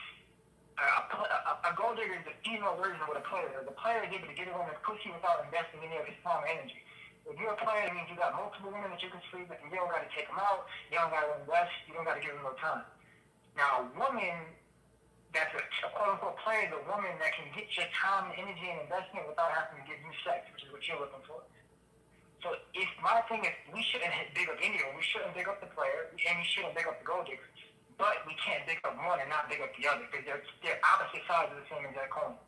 a gold digger is the female version of what a player is. The player is able to get a woman's pussy without investing any of his time and energy. If you're a player, it means you got multiple women that you can sleep with, and you don't got to take them out, you don't got to invest, you don't got to give them no time. Now, a woman that's a quote-unquote player, the woman that can get your time, energy, and investment without having to give you sex, which is what you're looking for. So if my thing is, we shouldn't big up anyone. We shouldn't big up the player, and we shouldn't big up the gold digger. But we can't big up one and not big up the other because they're opposite sides of the same exact coin.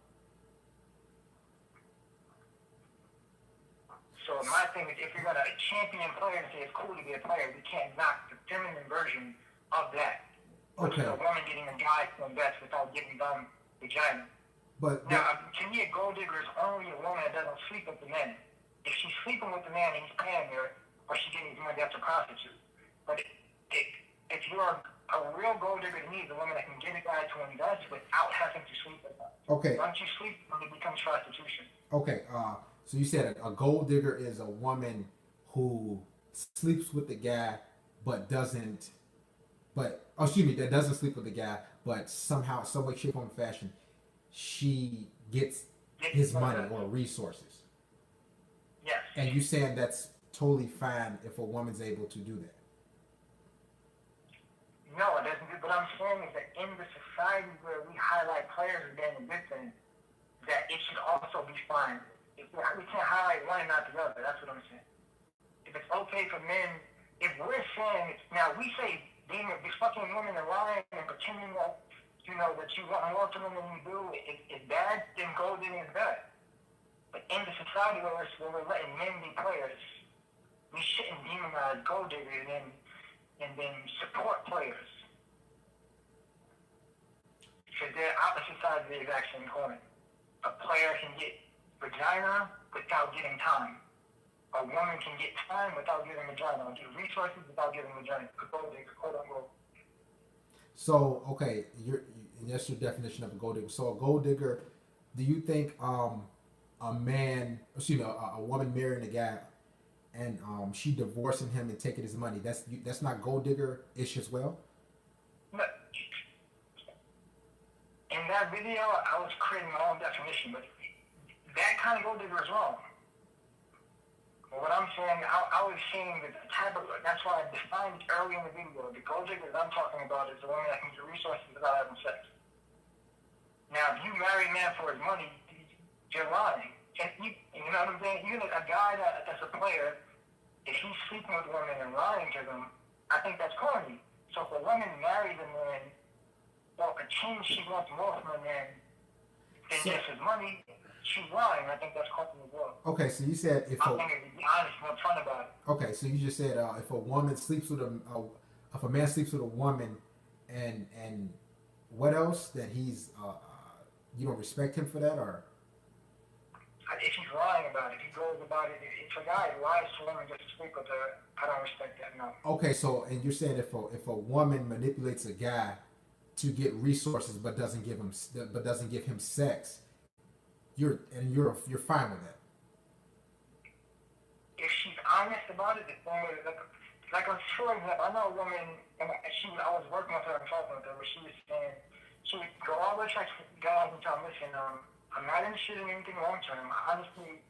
So my thing is, if you're gonna champion players and say it's cool to be a player, we can't knock the feminine version of that. Which is a woman getting a guy to invest without giving them vagina. But now, to me, a gold digger is only a woman that doesn't sleep with the men. If she's sleeping with the man and he's paying her, or she's getting his money, that's a prostitute. But if you're a real gold digger to me, the woman that can get a guy to invest without having to sleep with them. Okay. Once you sleep, it becomes prostitution. Okay. So you said a gold digger is a woman who sleeps with the guy, but doesn't. That doesn't sleep with the guy, but somehow, some way, shape, or fashion, she gets his money or resources. Yes. And you saying that's totally fine if a woman's able to do that? No, it doesn't. What I'm saying is that in the society where we highlight players as being a good thing, that it should also be fine. We can't highlight one and not the other. That's what I'm saying. If it's okay for men, if we're saying, now we say being fucking women and lying and pretending that, that you want more from them than you do is bad, then gold digging is bad. But in the society where we're letting men be players, we shouldn't demonize gold diggers and then support players. Because they're opposite sides of the exact same coin. A player can get vagina without getting time. A woman can get time without giving vagina, or get resources without giving vagina. Quote unquote. So, okay, that's your definition of a gold digger. So, a gold digger, do you think a woman marrying a guy and she divorcing him and taking his money, that's not gold digger-ish as well? No. In that video, I was creating my own definition, but that kind of gold digger is wrong. What I'm saying, I was saying that the type of, that's why I defined it early in the video. The gold digger that I'm talking about is the woman that can get resources without having sex. Now, if you marry a man for his money, you're lying. And you know what I'm saying? Even a guy that's a player, if he's sleeping with women and lying to them, I think that's corny. So if a woman marries a man, or pretends she wants more from a man than just his money, she's lying. I think that's corny as well. Okay, so you said I think to be honest and upfront about it. Okay, so you just said if a woman sleeps with if a man sleeps with a woman, and what else, that he's you don't respect him for that, or? If he's lying about it, if he goes about it, if a guy lies to a woman just to sleep with her, I don't respect that. No. Okay, so and you're saying if a woman manipulates a guy to get resources but doesn't give him sex, you're fine with that. If she's honest about it, like a short example, I know a woman, and I was working with her and talking with her, where she was saying, she would go all the way to guys and tell them, listen, I'm not interested in anything long term. Honestly,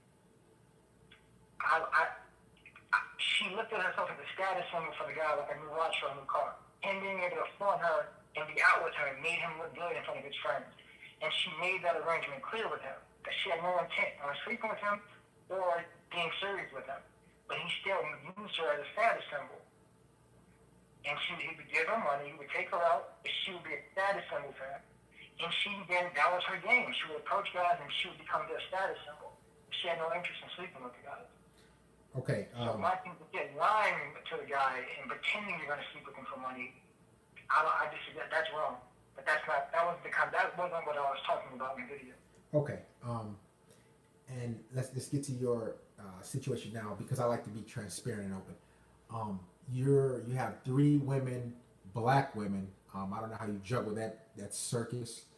she looked at herself as a status symbol for the guy, like a new watch or a new car. And being able to afford her and be out with her made him look good in front of his friends. And she made that arrangement clear with him, that she had no intent on sleeping with him or being serious with him. But he still used her as a status symbol. And he would give her money, he would take her out, and she would be a status symbol for him. And that was her game. She would approach guys and she would become their status symbol. She had no interest in sleeping with the guys. Okay. So my thing is lying to the guy and pretending you're going to sleep with him for money, I just suggest that's wrong. But that wasn't what I was talking about in the video. Okay. And let's get to your situation now, because I like to be transparent and open. You have 3 women, black women. I don't know how you juggle that circus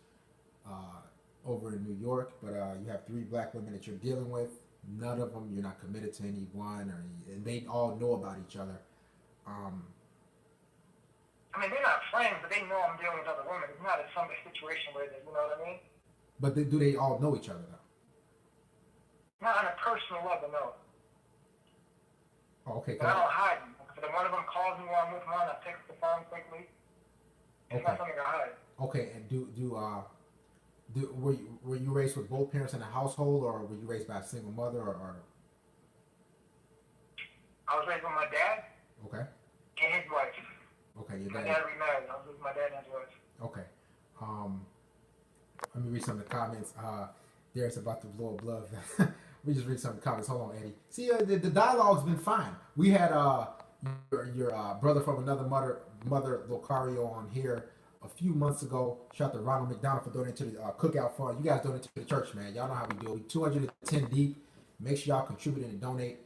over in New York, but you have 3 black women that you're dealing with. None of them, you're not committed to any one, and they all know about each other. I mean, they're not friends, but they know I'm dealing with other women. It's not some situation where you know what I mean? But do they all know each other though? Not on a personal level, no. Oh, okay. But I don't hide them. If one of them calls me while I'm with one, I pick up the phone quickly. It's not something I hide. Okay, and were you raised with both parents in the household, or were you raised by a single mother, or I was raised with my dad okay, and his wife. okay, your My dad. dad remarried. I was with my dad and his wife. Okay, um, let me read some of the comments. There's about the blow of blood. We just read some of the comments. Hold on, Eddie. See, the dialogue's been fine. We had your brother from another mother Locario on here a few months ago. Shout out to Ronald McDonald for donating to the cookout fund. You guys donate to the church, man. Y'all know how we do it. We 210 deep. Make sure y'all contribute and donate.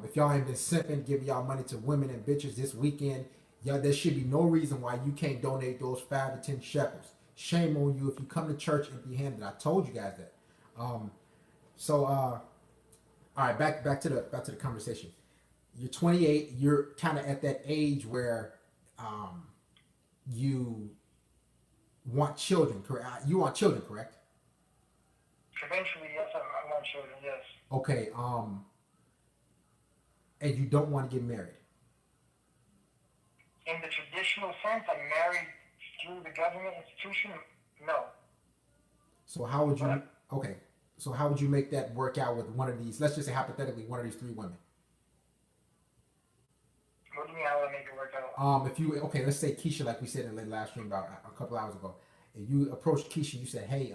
If y'all ain't been simping, giving y'all money to women and bitches this weekend, y'all, there should be no reason why you can't donate those 5 to 10 shekels. Shame on you if you come to church empty-handed. I told you guys that. All right, back to the conversation. You're 28. You're kind of at that age where you want children, correct? You want children, correct? Eventually, yes, I want children, yes. Okay. And you don't want to get married. In the traditional sense, I'm married through the government institution, no. So how would you? Okay. So how would you make that work out with one of these? Let's just say hypothetically, one of these 3 women. What do you mean? How would I make it work out? If you let's say Keisha, like we said in the last stream about a couple hours ago, if you approached Keisha, you said, hey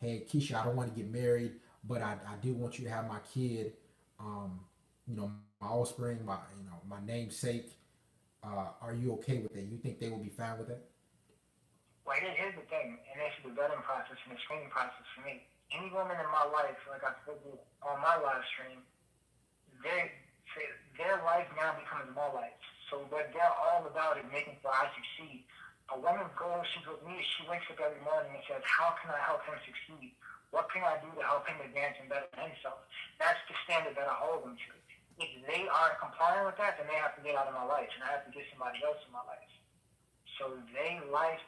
Keisha, I don't want to get married, but I do want you to have my kid, my offspring, my namesake. Are you okay with that? You think they will be fine with that? Well, here's the thing, and this is the vetting process and the screening process for me. Any woman in my life, like I told you on my live stream, their life now becomes my life. So what they're all about is making sure I succeed. A woman's goal, she wakes up every morning and says, how can I help him succeed? What can I do to help him advance and better himself? That's the standard that I hold them to. If they aren't complying with that, then they have to get out of my life, and I have to get somebody else in my life. So their life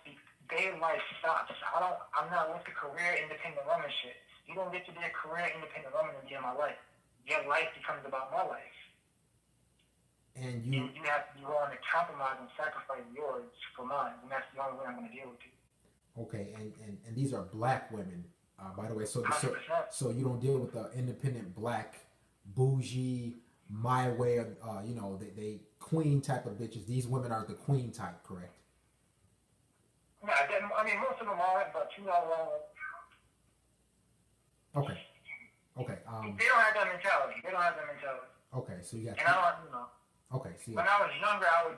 stops. I'm not with the career independent woman shit. You don't get to be a career independent woman and be in my life. Your life becomes about my life. And you have to be willing to compromise and sacrifice yours for mine, and that's the only way I'm going to deal with you. Okay, and these are black women, by the way. So you don't deal with the independent black, bougie, my way of they queen type of bitches. These women are the queen type, correct? Yeah, I mean most of them are, but you know. Okay. They don't have that mentality. Okay, so you got. And I don't, Okay, so when I was younger, I would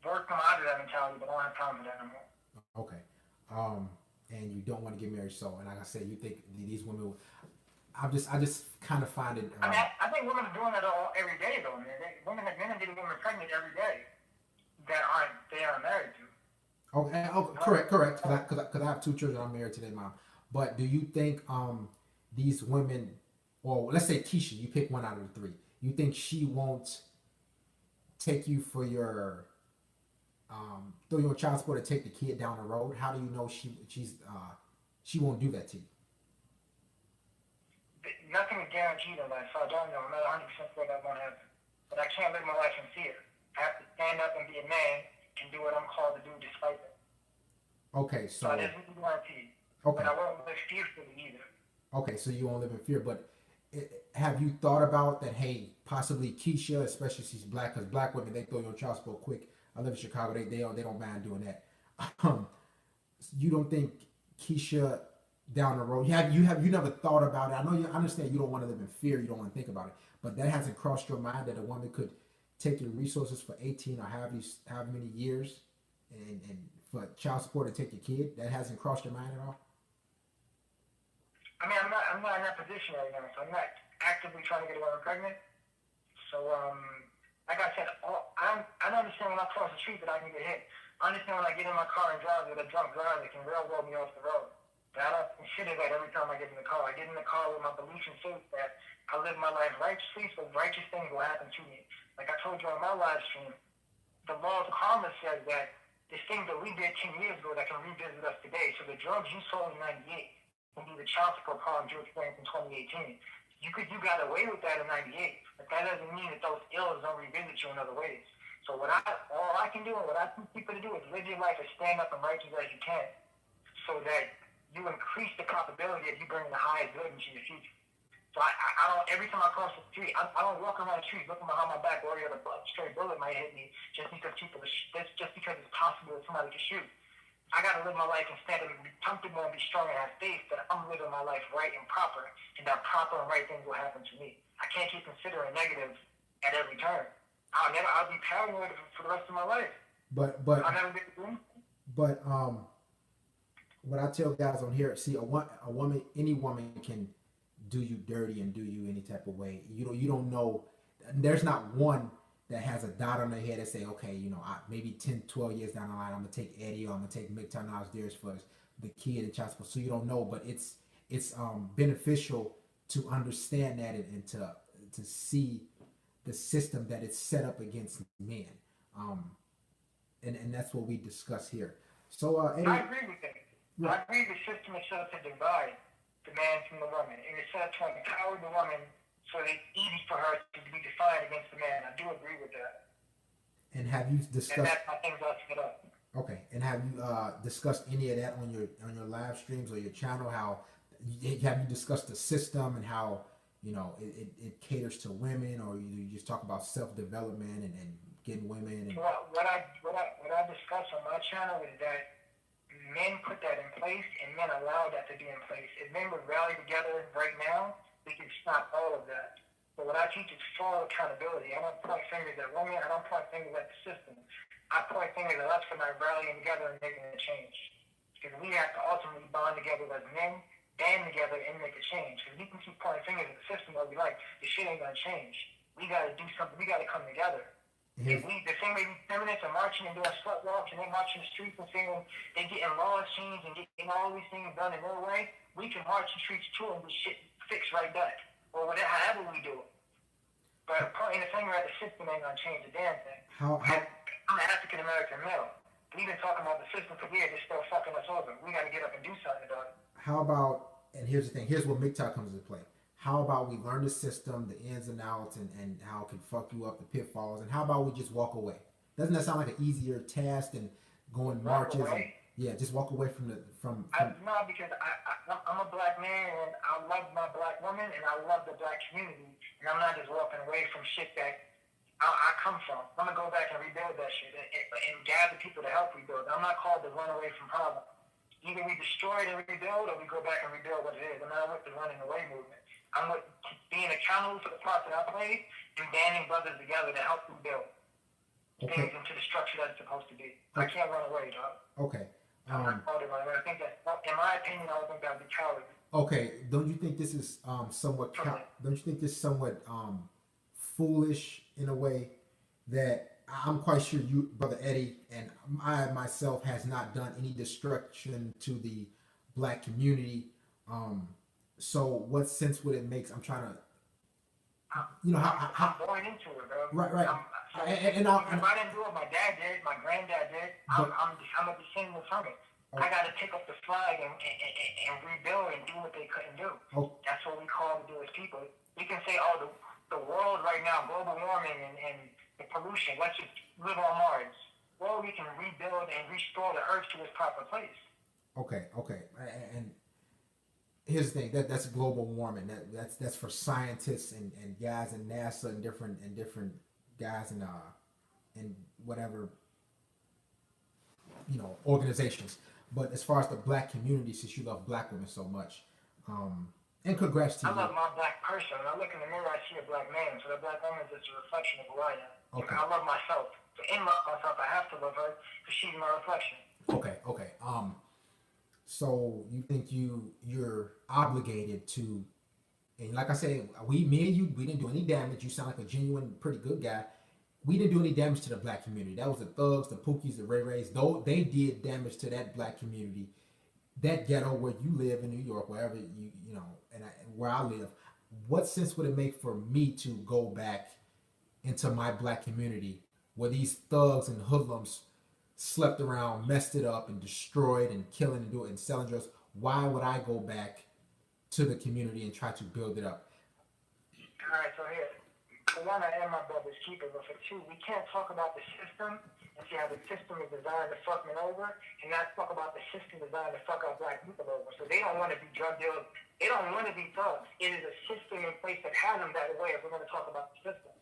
work them out of that mentality, but I don't have time for that anymore. Okay, and you don't want to get married, so and like I said, you think these women. I just kind of find it. I think women are doing that every day, though, man. Men are getting women pregnant every day that they aren't married to. Okay, correct. Because I have 2 children. I'm married to their mom. But do you think these women, or let's say Keisha, you pick one out of the 3. You think she won't take you for your throw you on child support to take the kid down the road? How do you know she won't do that to you? Nothing is guaranteed in life, so I don't know. I'm not 100% sure that won't happen. But I can't live my life in fear. I have to stand up and be a man and do what I'm called to do despite that. Okay, so it isn't guaranteed. Okay. But I won't live fearfully either. Okay, so you won't live in fear. But have you thought about that, hey, possibly Keisha, especially she's black, because black women, they throw you on child support quick. I live in Chicago. They don't mind doing that. You don't think Keisha down the road, you never thought about it? I know you understand you don't want to live in fear. You don't want to think about it. But that hasn't crossed your mind that a woman could take your resources for 18 or however many years and for child support and take your kid? That hasn't crossed your mind at all? I mean, I'm not in that position right now, so I'm not actively trying to get a woman pregnant. So, like I said, I don't understand when I cross the street that I can get hit. I understand when I get in my car and drive with a drunk driver that can railroad me off the road. But I don't consider that every time I get in the car. I get in the car with my belief and faith that I live my life righteously, so righteous things will happen to me. Like I told you on my live stream, the law of karma says that there's things that we did 10 years ago that can revisit us today. So the drugs you sold in 98 can be the child support problems you experienced in 2018. You got away with that in 98, but that doesn't mean that those ills don't revisit you in other ways. So all I can do and what I think people to do is live your life as stand up and righteous as you can. so that you increase the probability of you bringing the highest good into your future. So I don't, every time I cross the street, I don't walk around the street looking behind my back worried that a stray bullet might hit me just because just because it's possible that somebody could shoot. I got to live my life instead of be comfortable and be strong and have faith that I'm living my life right and proper, and that proper and right things will happen to me. I can't keep considering negative at every turn. I'll be paranoid for the rest of my life. But I'll never get the room. But what I tell guys on here, see, a woman, any woman can do you dirty and do you any type of way. You don't know. There's not one that has a dot on their head that say, okay, maybe 10, 12 years down the line, I'm gonna take Eddie or I'm gonna take mgtow, Darius for the kid and child support. So you don't know, but it's beneficial to understand that and to see the system that it's set up against men. And that's what we discuss here. So Eddie, I agree with that. Yeah. I agree the system is set up to divide the man from the woman. And it's set up to empower the woman so that it's easy for her to be defined against the man. I do agree with that. And have you discussed? And that's how things are set up. Okay. And have you discussed any of that on your live streams or your channel? Have you discussed the system and how it caters to women, or you just talk about self-development and getting women? Well, what I discuss on my channel is that men put that in place and men allow that to be in place. If men would rally together right now, we can stop all of that. But what I teach is full accountability. I don't point fingers at women. I don't point fingers at the system. I point fingers at us for not rallying together and making a change. Because we have to ultimately bond together as men, band together and make a change. Because we can keep pointing fingers at the system all we like. The shit ain't going to change. We got to do something. We got to come together. If we, the same way feminists are marching and doing slut walks and they marching the streets and saying they getting laws changed and getting all these things done in their way, we can march the streets too and get shit fixed right back. Or whatever, however we do it. But pointing the finger at the system ain't gonna change a damn thing. I'm an African American male. We've been talking about the system for years, it's still fucking us over. We gotta get up and do something about it. How about, and here's the thing, here's where mgtow comes into play. How about we learn the system, the ins and outs, and how it can fuck you up, the pitfalls, and how about we just walk away? Doesn't that sound like an easier task than going marches? Just walk away from the No, because I'm a black man and I love my black woman and I love the black community, and I'm not just walking away from shit that I come from. I'm gonna go back and rebuild that shit and gather people to help rebuild. I'm not called to run away from problems. Either we destroy it and rebuild, or we go back and rebuild what it is. I'm not with the running away movement. I'm with being accountable for the parts that I played and banding brothers together to help rebuild things into the structure that it's supposed to be. I can't run away, dog. Okay. I'm not called to run away. I think that, in my opinion, I would think that would be cowardly. Okay. Don't you think this is somewhat? Don't you think this is somewhat foolish in a way that I'm quite sure you, Brother Eddie, and I myself has not done any destruction to the black community. So what sense would it make? I'm trying to, I'm born into it, bro. Right. If I didn't do it, my dad did, my granddad did. I'm a descendant from it. I got to pick up the flag and rebuild and do what they couldn't do. That's what we call to do as people. We can say, the world right now, global warming and the pollution, let's just live on Mars. Well, we can rebuild and restore the earth to its proper place. Okay. And here's the thing, that's global warming. That's for scientists and guys in NASA and different guys in whatever organizations. But as far as the black community, since you love black women so much, and congrats to you. I love my black person. When I look in the mirror, I see a black man. So the black woman is just a reflection of who I am. Okay. I love myself. So in myself, I have to love her because she's my reflection. Okay. So you think you're obligated to, and like I said, me and you, we didn't do any damage. You sound like a genuine, pretty good guy. We didn't do any damage to the black community. That was the thugs, the Pookies, the Ray Rays. Though they did damage to that black community, that ghetto where you live in New York, wherever where I live. What sense would it make for me to go back into my black community where these thugs and hoodlums slept around, messed it up, and destroyed and killing and doing and selling drugs? Why would I go back to the community and try to build it up? All right, so here, for one, I am my brother's keeper, but for two, we can't talk about the system and see how the system is designed to fuck men over, and not talk about the system designed to fuck our black people over. So they don't want to be drug dealers. They don't want to be thugs. It is a system in place that has them that way if we're going to talk about the system.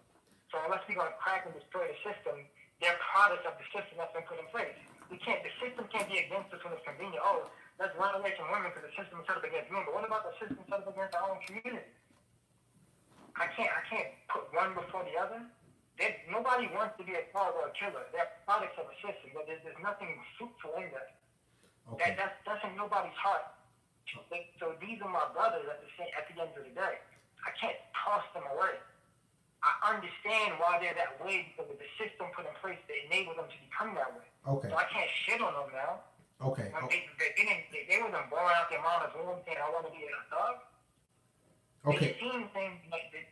So unless we're going to crack and destroy the system, they're products of the system that's been put in place. The system can't be against us when it's convenient. Oh, let's run away from women because the system is set up against men. But what about the system set up against our own community? I can't put one before the other. Nobody wants to be a thug or a killer. They're products of a system, but there's nothing fruitful in that. Okay. That's in nobody's heart. So these are my brothers at the end of the day. I can't toss them away. I understand why they're that way because of the system put in place to enable them to become that way. Okay. So I can't shit on them now. Okay. They wasn't born out their mama's womb saying I want to be a thug. Okay. They've seen things like this.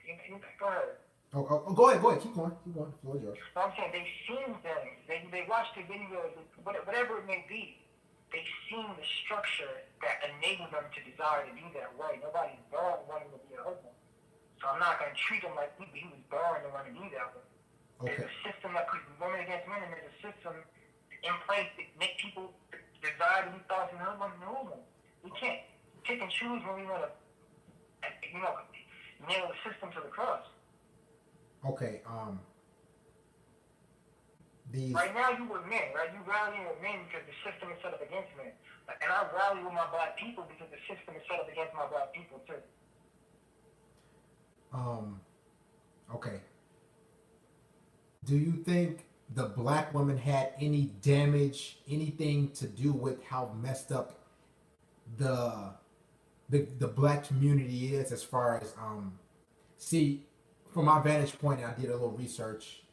Go ahead. Go ahead. Keep going. The floor is yours. So I'm saying they've seen things. They watched the videos, whatever it may be. They've seen the structure that enables them to desire to be that way. Nobody's born wanting to be a husband. So I'm not going to treat him like he was born to want to be that way. Okay. There's a system that puts women against men, and there's a system in place that make people desire to be thoughts and husbands and women. We can't pick and choose when we want to, nail the system to the cross. Okay. Right now you with men, right? You rallying with men because the system is set up against men. And I rally with my black people because the system is set up against my black people too. Okay. Do you think the black woman had anything to do with how messed up the black community is as far as see, from my vantage point, I did a little research.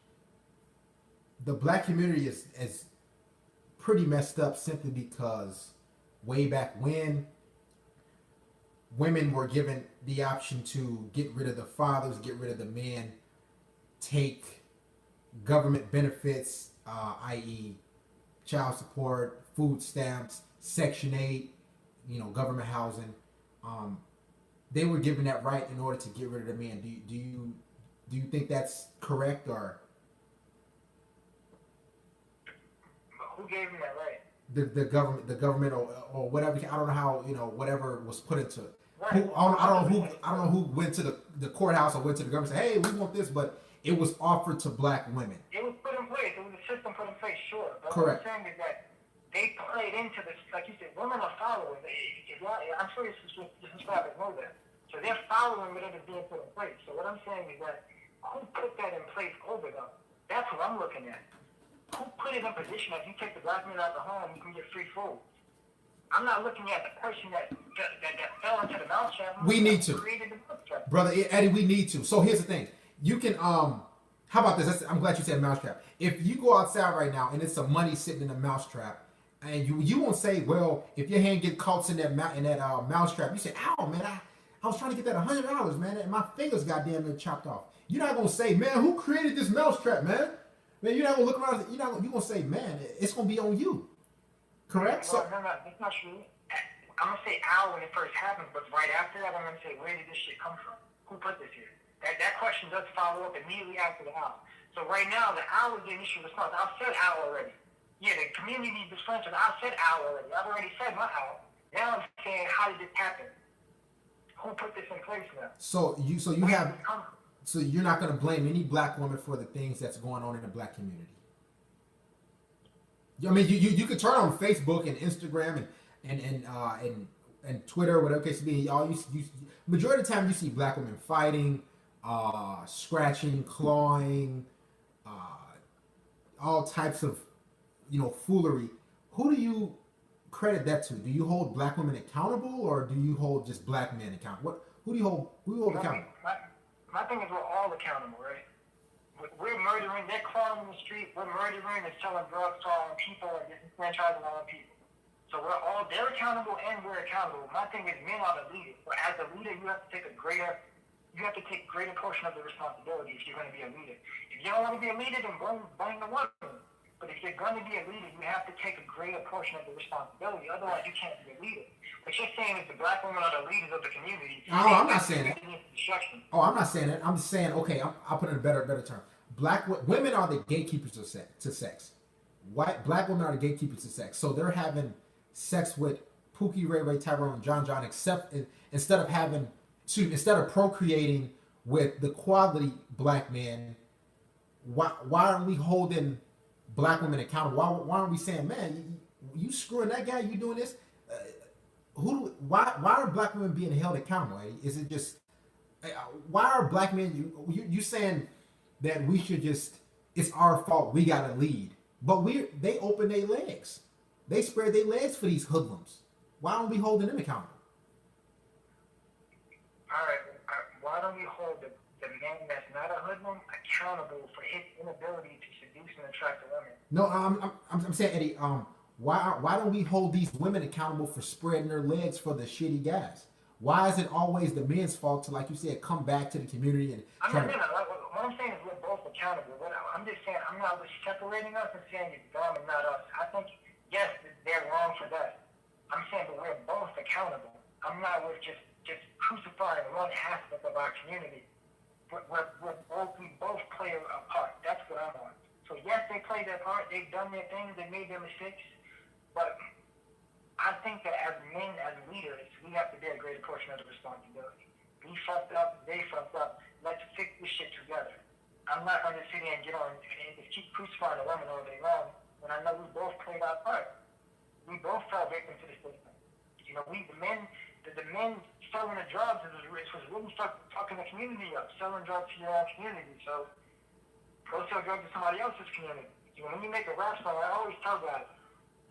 The black community is pretty messed up simply because way back when women were given the option to get rid of the fathers, get rid of the men, take government benefits, i.e. child support, food stamps, Section 8, government housing. They were given that right in order to get rid of the men. Do you think that's correct, or who gave them that right? The government or whatever. I don't know how, whatever was put into it. Right. I don't know who went to the courthouse or went to the government and said, hey, we want this, but it was offered to black women. It was put in place. It was a system put in place, sure. But correct. What I'm saying is that they played into this, like you said, women are following. I'm sure your subscribers know that. So they're following whatever's being put in place. So what I'm saying is that who put that in place over them? That's what I'm looking at. Who put it in position that you take the black man out of the home, you can get free food? I'm not looking at the person that fell into the mousetrap. We need to. Brother Eddie, we need to. So here's the thing. You can, how about this? I'm glad you said mousetrap. If you go outside right now and it's some money sitting in a mousetrap, and you won't say, well, if your hand get caught in that mousetrap, you say, ow, man, I was trying to get that $100, man, and my fingers got damn near chopped off. You're not going to say, man, who created this mousetrap, man? Man, you're not going to look around, you're going to say, man, it's going to be on you. Correct? No, that's not true. I'm going to say ow when it first happens, but right after that, I'm going to say, where did this shit come from? Who put this here? That question does follow up immediately after the ow. So right now, the ow is the initial response. I've said ow already. Yeah, the community dysfunction. I've said ow already. I've already said my ow. Now I'm saying, how did this happen? Who put this in place now? So you're not going to blame any black woman for the things that's going on in the black community. I mean, you could turn on Facebook and Instagram and Twitter, whatever case it be. Majority of the time you see black women fighting, scratching, clawing, all types of foolery. Who do you credit that to? Do you hold black women accountable, or do you hold just black men accountable? Who do you hold accountable? My thing is we're all accountable, right? We're murdering, they're clawing in the street, we're murdering and selling drugs to our own people and disenfranchising our own people. So they're accountable and we're accountable. My thing is men are the leaders. But as a leader, you have to take greater portion of the responsibility if you're going to be a leader. If you don't want to be a leader, then blame the woman. But if you're going to be a leader, you have to take a greater portion of the responsibility. Otherwise, you can't be a leader. What you're saying is the black women are the leaders of the community. Oh, I'm not saying that. Destruction. Oh, I'm not saying that. I'm just saying, okay, I'll put it in a better term. Women are the gatekeepers to sex. Black women are the gatekeepers to sex. So they're having sex with Pookie, Ray Ray, Tyrone, John, instead of procreating with the quality black men. Why aren't we holding black women accountable? Why aren't we saying, man, you screwing that guy? You doing this? Why are black women being held accountable? Is it just why are black men? You saying that we should just? It's our fault. We gotta lead, but they open their legs. They spread their legs for these hoodlums. Why aren't we holding them accountable? All right. Why don't we hold the man that's not a hoodlum accountable for his inability to seduce and attract the women? No, I'm saying, Eddie. Why don't we hold these women accountable for spreading their legs for the shitty guys? Why is it always the men's fault to, like you said, come back to the community and what I'm saying is we're both accountable. I'm just saying I'm not separating us and saying it's them and not us. I think yes, they're wrong for that. I'm saying that we're both accountable. I'm not with just crucifying one aspect of our community. We both play a part. That's what I'm on. So yes, they played their part. They've done their things. They made their mistakes. But I think that as men, as leaders, we have to bear a greater portion of the responsibility. We fucked up. They fucked up. Let's fix this shit together. I'm not going to sit here and get on and just keep crucifying a woman all day long when I know we both played our part. We both fell victim to the system. You know, the men selling the drugs was really fucking the community up, selling drugs to your own community. So go sell drugs to somebody else's community. You know, when you make a rap song, I always tell guys,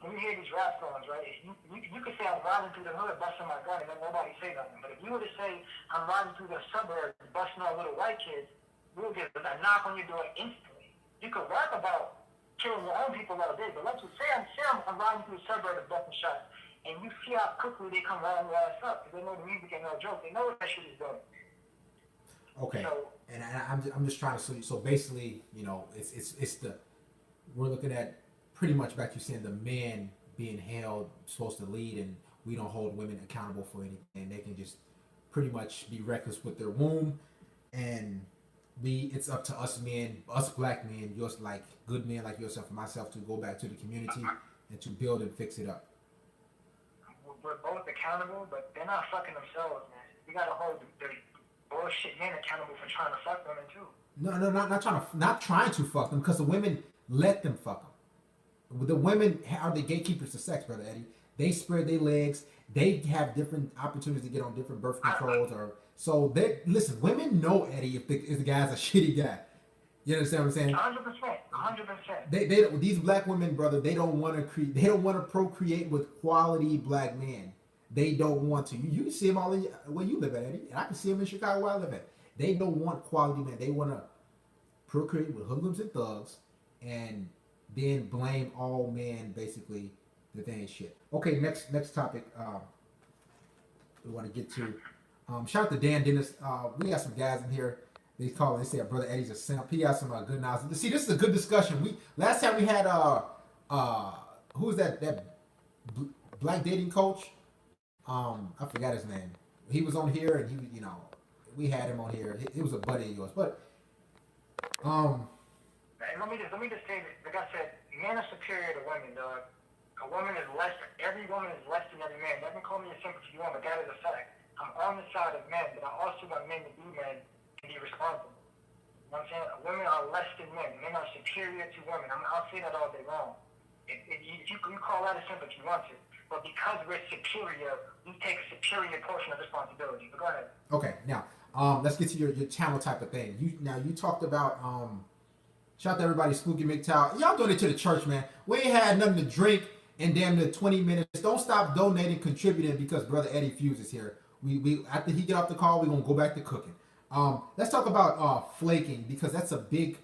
when you hear these rap songs, right, you could say I'm riding through the hood, busting my gun, and then nobody say nothing. But if you were to say I'm riding through the suburbs, busting out little white kids, you'll get a knock on your door instantly. You could rap about killing your own people all day, but let's just say I'm riding through the suburbs, busting shots, and you see how quickly they come round your ass up, because they know the music ain't no joke. They know what that shit is doing. Okay. So, and I'm just trying to so basically, you know, we're looking at pretty much back to saying the men being held supposed to lead, and we don't hold women accountable for anything. They can just pretty much be reckless with their womb, and it's up to us men, us black men, just like good men like yourself and myself, to go back to the community and to build and fix it up. We're both accountable, but they're not fucking themselves, man. We gotta hold the bullshit men accountable for trying to fuck women too. No, not trying to fuck them, because the women let them fuck them. The women are the gatekeepers to sex, brother Eddie. They spread their legs. They have different opportunities to get on different birth controls, so they listen. Women know, Eddie, if the guy's a shitty guy. You understand what I'm saying? 100%. These black women, brother, they don't want to procreate with quality black men. They don't want to. You can see them all where you live at, Eddie, and I can see them in Chicago where I live at. They don't want quality men. They want to procreate with hoodlums and thugs, and then blame all men basically that they ain't shit. Okay, next topic. We want to get to. Shout out to Dan Dennis. We got some guys in here. They call. They say Brother Eddie's a simp. He got some good knowledge. See, this is a good discussion. Last time we had who was that black dating coach? I forgot his name. He was on here, and we had him on here. He was a buddy of yours, but let me just say that, like I said, men are superior to women, dog. A woman is less. Every woman is less than every man. Never call me a simp if you want, but that is a fact. I'm on the side of men, but I also want men to be men and be responsible. You know what I'm saying? Women are less than men. Men are superior to women. I'll say that all day long. You call that a simp if you want to, but because we're superior, we take a superior portion of responsibility. But go ahead. Okay, now let's get to your channel type of thing. You talked about shout out to everybody, Spooky mgtow. Y'all doing it to the church, man. We ain't had nothing to drink in damn near 20 minutes. Don't stop donating, contributing, because Brother Eddie Fuse is here. We after he get off the call, we're gonna go back to cooking. Let's talk about flaking, because that's a big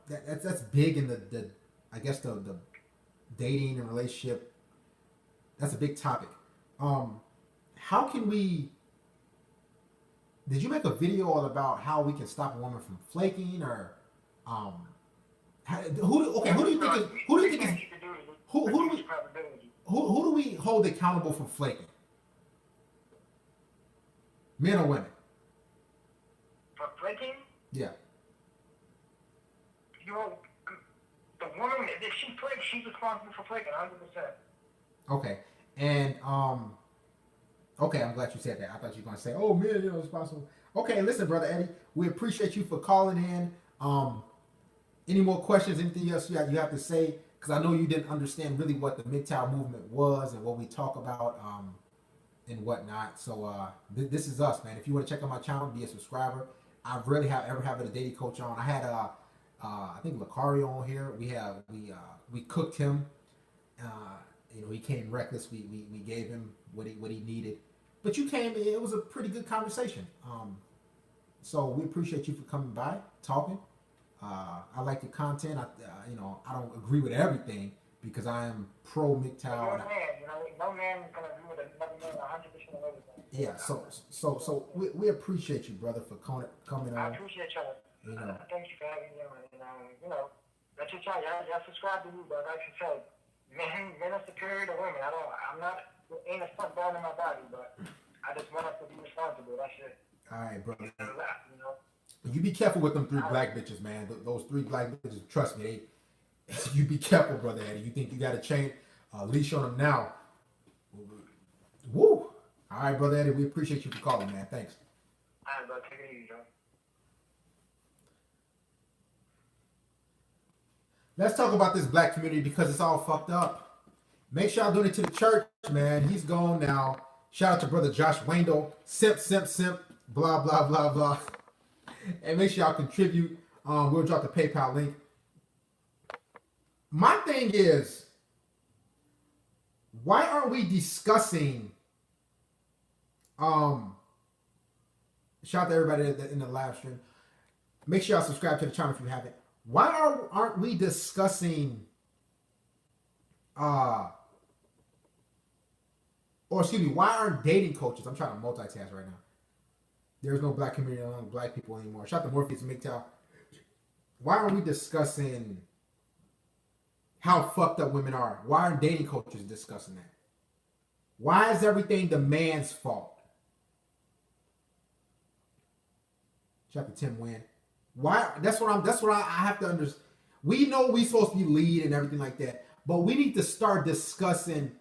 that's big in the I guess the dating and relationship. That's a big topic. How can we? Did you make a video all about how we can stop a woman from flaking, or who do you think is who do we hold accountable for flaking? Men or women? For flaking? Yeah. You know, the woman, if she flakes, she's responsible for flaking, 100%. Okay. And okay, I'm glad you said that. I thought you were gonna say, "Oh, man, you know, responsible." Okay, listen, brother Eddie, we appreciate you for calling in. Any more questions? Anything else you have to say? Because I know you didn't understand really what the MGTOW movement was and what we talk about and whatnot. So this is us, man. If you want to check out my channel, be a subscriber. I rarely ever have a dating coach on. I had I think Lucario on here. We cooked him. You know, he came reckless. We gave him what he needed. But you came. It was a pretty good conversation. So we appreciate you for coming by, talking. I like your content. You know, I don't agree with everything because I am pro MGTOW. No man, you know, no man is gonna agree with another man 100% of everything. Yeah. So we appreciate you, brother, for coming on. I appreciate y'all. You know. Thank you for having me on. And you know, that's your child. Y'all subscribe to me, but like you said, men are superior to women. I'm not ain't a stuff down in my body, but I just want us to be responsible. That's it. All right, brother. You know. You be careful with them 3 black bitches, man. Those 3 black bitches, trust me, you be careful, brother Eddie. You think you got a chain leash on them now? Woo! All right, brother Eddie, we appreciate you for calling, man. Thanks. All right, bro. Take it easy, bro. Let's talk about this black community because it's all fucked up. Make sure y'all donate to the church, man. He's gone now. Shout out to brother Josh Wendell. Simp, blah, blah, blah, blah. And make sure y'all contribute. We'll drop the PayPal link. My thing is, why aren't we discussing? Shout out to everybody in the live stream. Make sure y'all subscribe to the channel if you haven't. Why aren't we discussing? Or excuse me, why aren't dating coaches? I'm trying to multitask right now. There's no black community among black people anymore. Shout out to Morpheus and MGTOW. Why aren't we discussing how fucked up women are? Why aren't dating coaches discussing that? Why is everything the man's fault? Shout out to Tim Wynn. Why? That's what I have to understand. We know we supposed to be lead and everything like that, but we need to start discussing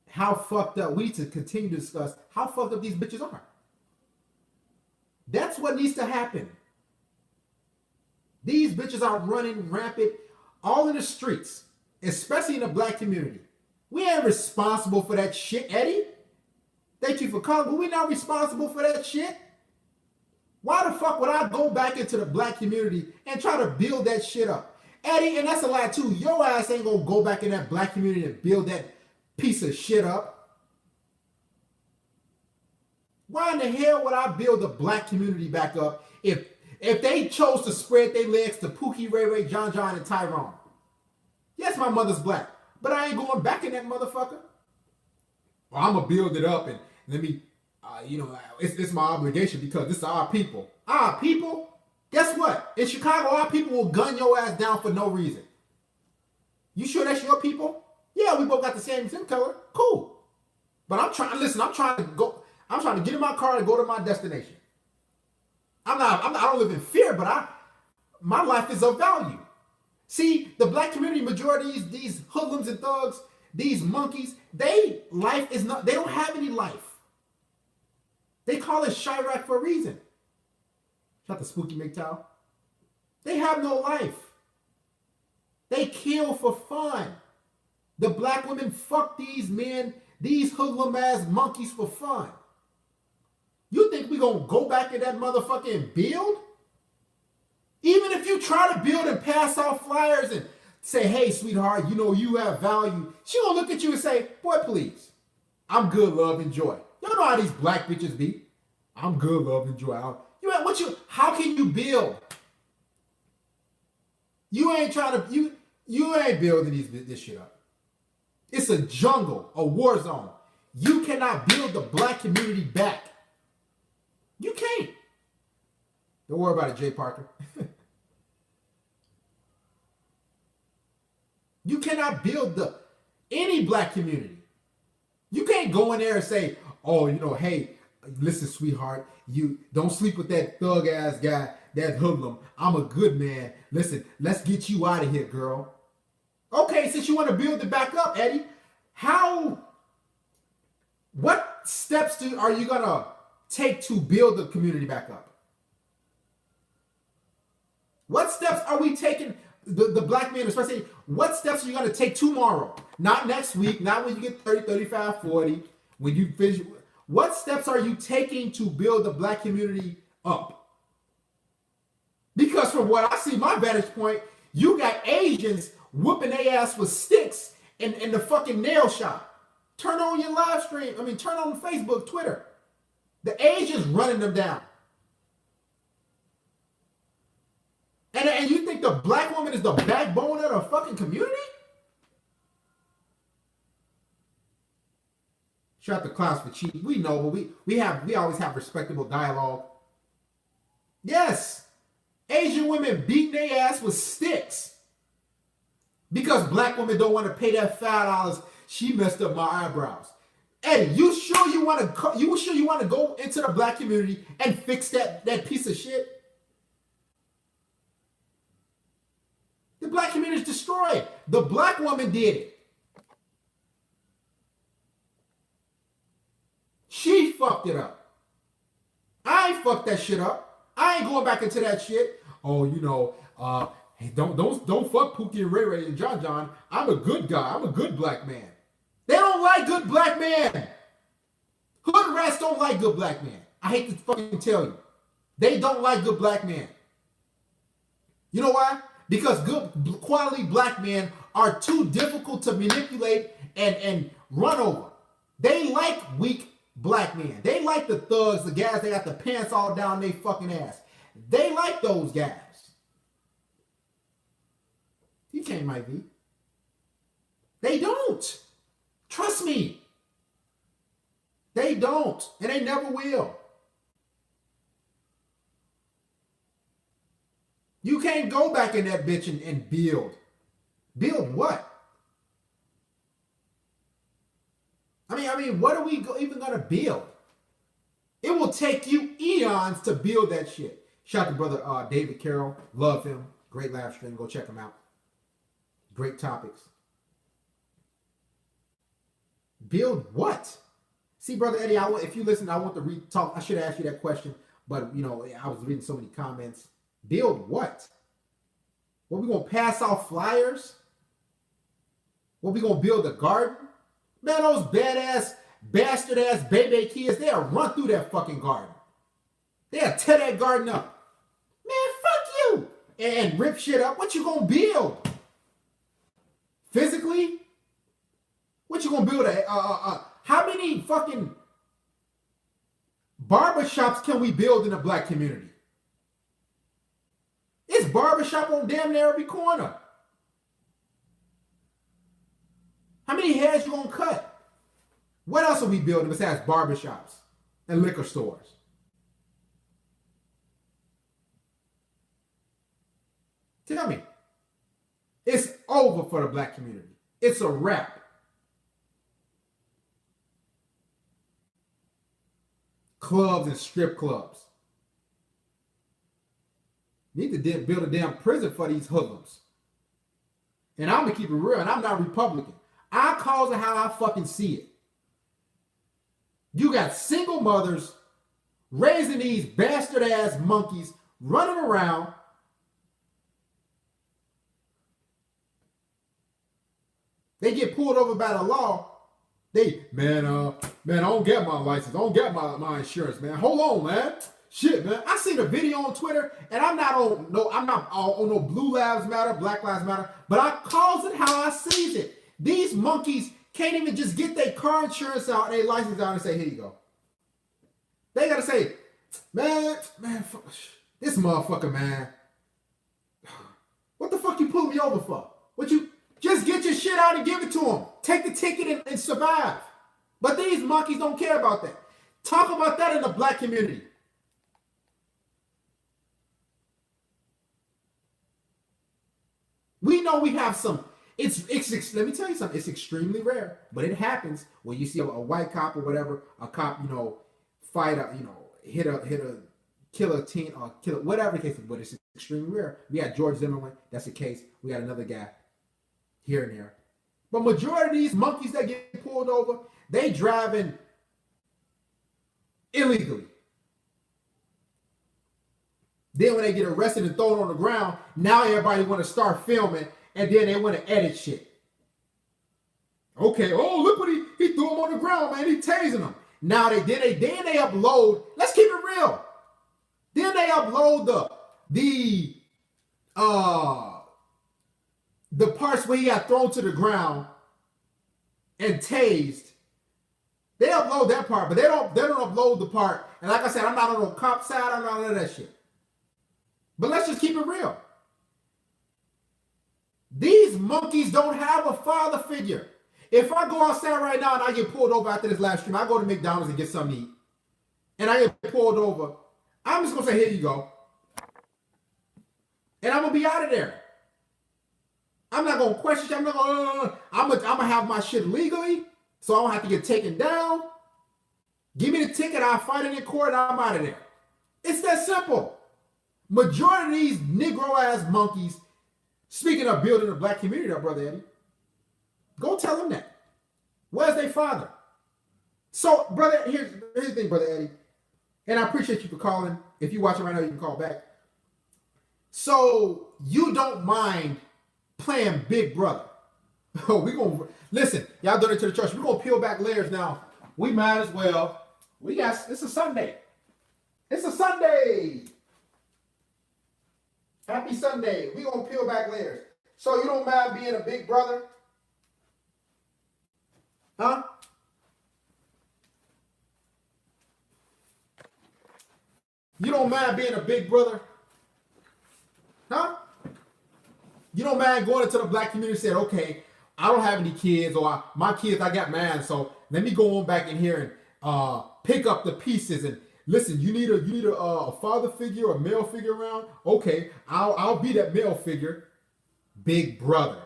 how fucked up. We need to continue to discuss how fucked up these bitches are. That's what needs to happen. These bitches are running rampant all in the streets, especially in the black community. We ain't responsible for that shit, Eddie. Thank you for calling, but we're not responsible for that shit. Why the fuck would I go back into the black community and try to build that shit up? Eddie, and that's a lie too. Your ass ain't gonna go back in that black community and build that piece of shit up. Why in the hell would I build the black community back up if they chose to spread their legs to Pookie, Ray Ray, John John, and Tyrone? Yes, my mother's black, but I ain't going back in that motherfucker. Well, I'm gonna build it up and let me, you know, it's my obligation because this is our people. Our people? Guess what? In Chicago, our people will gun your ass down for no reason. You sure that's your people? Yeah, we both got the same skin color. Cool. But I'm trying to get in my car and go to my destination. I don't live in fear, but my life is of value. See, the black community, majority of these hoodlums and thugs, these monkeys, they don't have any life. They call it Chirac for a reason. Shout out to Spooky MGTOW. They have no life. They kill for fun. The black women fuck these men, these hoodlum ass monkeys for fun. You think we gonna go back in that motherfucker and build? Even if you try to build and pass off flyers and say, hey, sweetheart, you know you have value, she gonna look at you and say, boy, please, I'm good, love, and joy. You know how these black bitches be. I'm good, love, and joy. How can you build? You ain't trying to, you ain't building this shit up. It's a jungle, a war zone. You cannot build the black community back. You can't. Don't worry about it, Jay Parker. You cannot build Any black community. You can't go in there and say, oh, hey, listen, sweetheart, you don't sleep with that thug ass guy, that hoodlum. I'm a good man. Listen, let's get you out of here, girl. Okay, since you want to build it back up, Eddie, what steps are you going to take to build the community back up? What steps are we taking, the black men, especially, what steps are you going to take tomorrow? Not next week, not when you get 30, 35, 40, when you finish. What steps are you taking to build the black community up? Because from what I see, my vantage point, you got Asians whooping their ass with sticks in the fucking nail shop. Turn on your live stream. Turn on Facebook, Twitter. The Asians running them down. And you think the black woman is the backbone of the fucking community? Shout out to Klaus for cheating. We know, but we always have respectable dialogue. Yes, Asian women beating their ass with sticks because black women don't want to pay that $5. She messed up my eyebrows. Eddie, you sure you want to go into the black community and fix that piece of shit? The black community is destroyed. The black woman did it. She fucked it up. I ain't fucked that shit up. I ain't going back into that shit. Oh, hey, don't fuck Pookie and Ray Ray and John John. I'm a good guy. I'm a good black man. They don't like good black men. Hood rats don't like good black men. I hate to fucking tell you. They don't like good black men. You know why? Because good quality black men are too difficult to manipulate and run over. They like weak black men. They like the thugs, the guys that got the pants all down their fucking ass. They like those guys. You can't, Mike V. They don't. Trust me. They don't. And they never will. You can't go back in that bitch and build. Build what? What are we even going to build? It will take you eons to build that shit. Shout out to brother David Carroll. Love him. Great live stream. Go check him out. Great topics. Build what? See, brother Eddie, if you listen, I want to talk. I should have asked you that question, but I was reading so many comments. Build what? What, we gonna pass out flyers? What, we gonna build a garden? Man, those bastard ass baby kids, they'll run through that fucking garden. They'll tear that garden up. Man, fuck you. And rip shit up. What you gonna build? Physically? What you gonna build? How many fucking barbershops can we build in the black community? It's barbershop on damn near every corner. How many heads you gonna cut? What else are we building besides barbershops and liquor stores? Tell me. It's over for the black community. It's a wrap. Clubs and strip clubs. Need to build a damn prison for these hoodlums. And I'm going to keep it real, and I'm not Republican. I calls it how I fucking see it. You got single mothers raising these bastard ass monkeys running around. They get pulled over by the law. Man, I don't get my license. I don't get my insurance, man. Hold on, man. Shit, man. I seen a video on Twitter, and I'm not on no Blue Lives Matter, Black Lives Matter, but I calls it how I sees it. These monkeys can't even just get their car insurance out, their license out, and say, here you go. They gotta say, man, this motherfucker, man. What the fuck you pulling me over for? What you just get your shit out and give it to them. Take the ticket and survive. But these monkeys don't care about that. Talk about that in the black community. We know we have some Let me tell you something. It's extremely rare, but it happens when you see a white cop or whatever, a cop, fight a, hit a kill a teen or kill whatever the case is. But it's extremely rare. We had George Zimmerman. That's the case. We got another guy here and there. But majority of these monkeys that get pulled over, they driving illegally. Then when they get arrested and thrown on the ground, now everybody want to start filming, and then they want to edit shit. Okay, oh look what he threw him on the ground, man. He tasing them. Now they upload. Let's keep it real. Then they upload the parts where he got thrown to the ground and tased. They upload that part, but they don't upload the part. And like I said, I'm not on the cop side. I'm not on that shit. But let's just keep it real. These monkeys don't have a father figure. If I go outside right now and I get pulled over after this live stream, I go to McDonald's and get something to eat, and I get pulled over, I'm just going to say, here you go. And I'm going to be out of there. I'm not going to question you. I'm going to have my shit legally, so I don't have to get taken down. Give me the ticket. I'll fight it in court, and I'm out of there. It's that simple. Majority of these Negro-ass monkeys, speaking of building a black community, Brother Eddie, go tell them that. Where's their father? So, brother, here's the thing, Brother Eddie, and I appreciate you for calling. If you're watching right now, you can call back. So, you don't mind playing Big Brother. Oh, we're going to, listen, y'all done it to the church. We're going to peel back layers now. We might as well. It's a Sunday. It's a Sunday. Happy Sunday. We're going to peel back layers. So you don't mind being a big brother? Huh? You don't mind being a big brother? Huh? You don't mind going into the black community and saying, okay, I don't have any kids, or my kids, I got mine, so let me go on back in here and pick up the pieces. And listen, you need a father figure, a male figure around? Okay, I'll be that male figure. Big brother.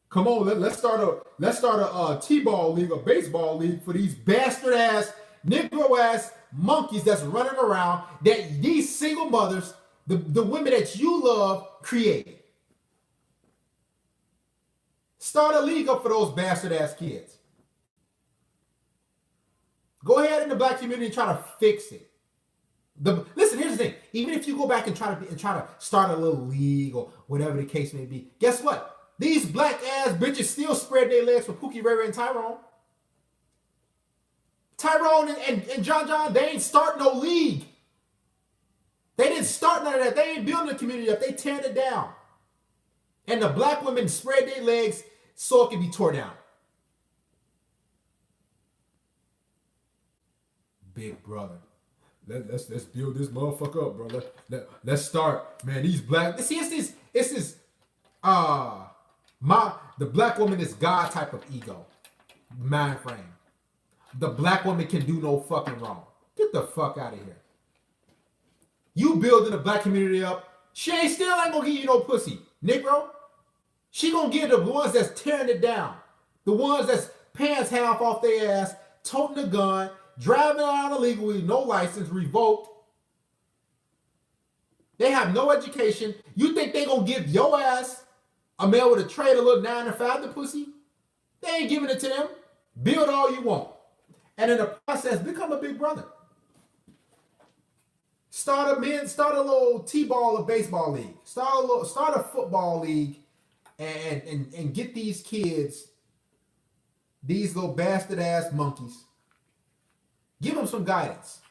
Come on, let's start a t-ball league, a baseball league for these bastard ass, Negro ass monkeys that's running around that these single mothers, the women that you love, created. Start a league up for those bastard ass kids. Go ahead in the black community and try to fix it. Listen, here's the thing. Even if you go back and try to start a little league or whatever the case may be, guess what? These black ass bitches still spread their legs for Pookie, Ray Ray, and Tyrone. Tyrone and John, they ain't start no league. They didn't start none of that. They ain't building the community up. They tearing it down. And the black women spread their legs so it can be tore down. Big brother. Let's build this motherfucker up, brother. Let's start, man. These black. See, it's this. The black woman is God type of ego, mind frame. The black woman can do no fucking wrong. Get the fuck out of here. You building the black community up. She ain't gonna give you no pussy, Negro. She gonna give the ones that's tearing it down, the ones that's pants half off their ass, toting a gun, driving around illegally, no license, revoked. They have no education. You think they gonna give your ass a male with a trade, a little 9 to 5 the pussy? They ain't giving it to them. Build all you want. And in the process, become a big brother. Start a little t-ball or baseball league. Start a football league and get these kids, these little bastard ass monkeys. Give them some guidance.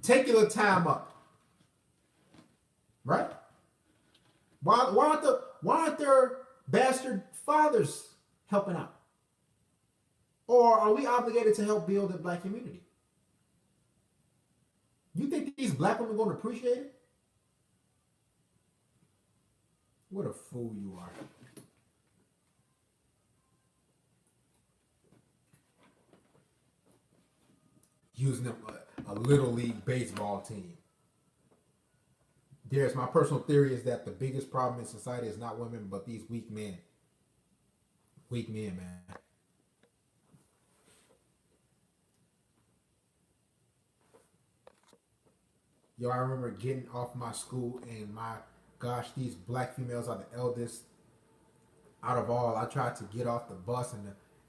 Take your little time up. Right? Why aren't their bastard fathers helping out? Or are we obligated to help build a black community? You think these black women are going to appreciate it? What a fool you are. Using a little league baseball team. Darius, my personal theory is that the biggest problem in society is not women, but these weak men. Weak men, man. Yo, I remember getting off my school and my gosh, these black females are the eldest out of all. I tried to get off the bus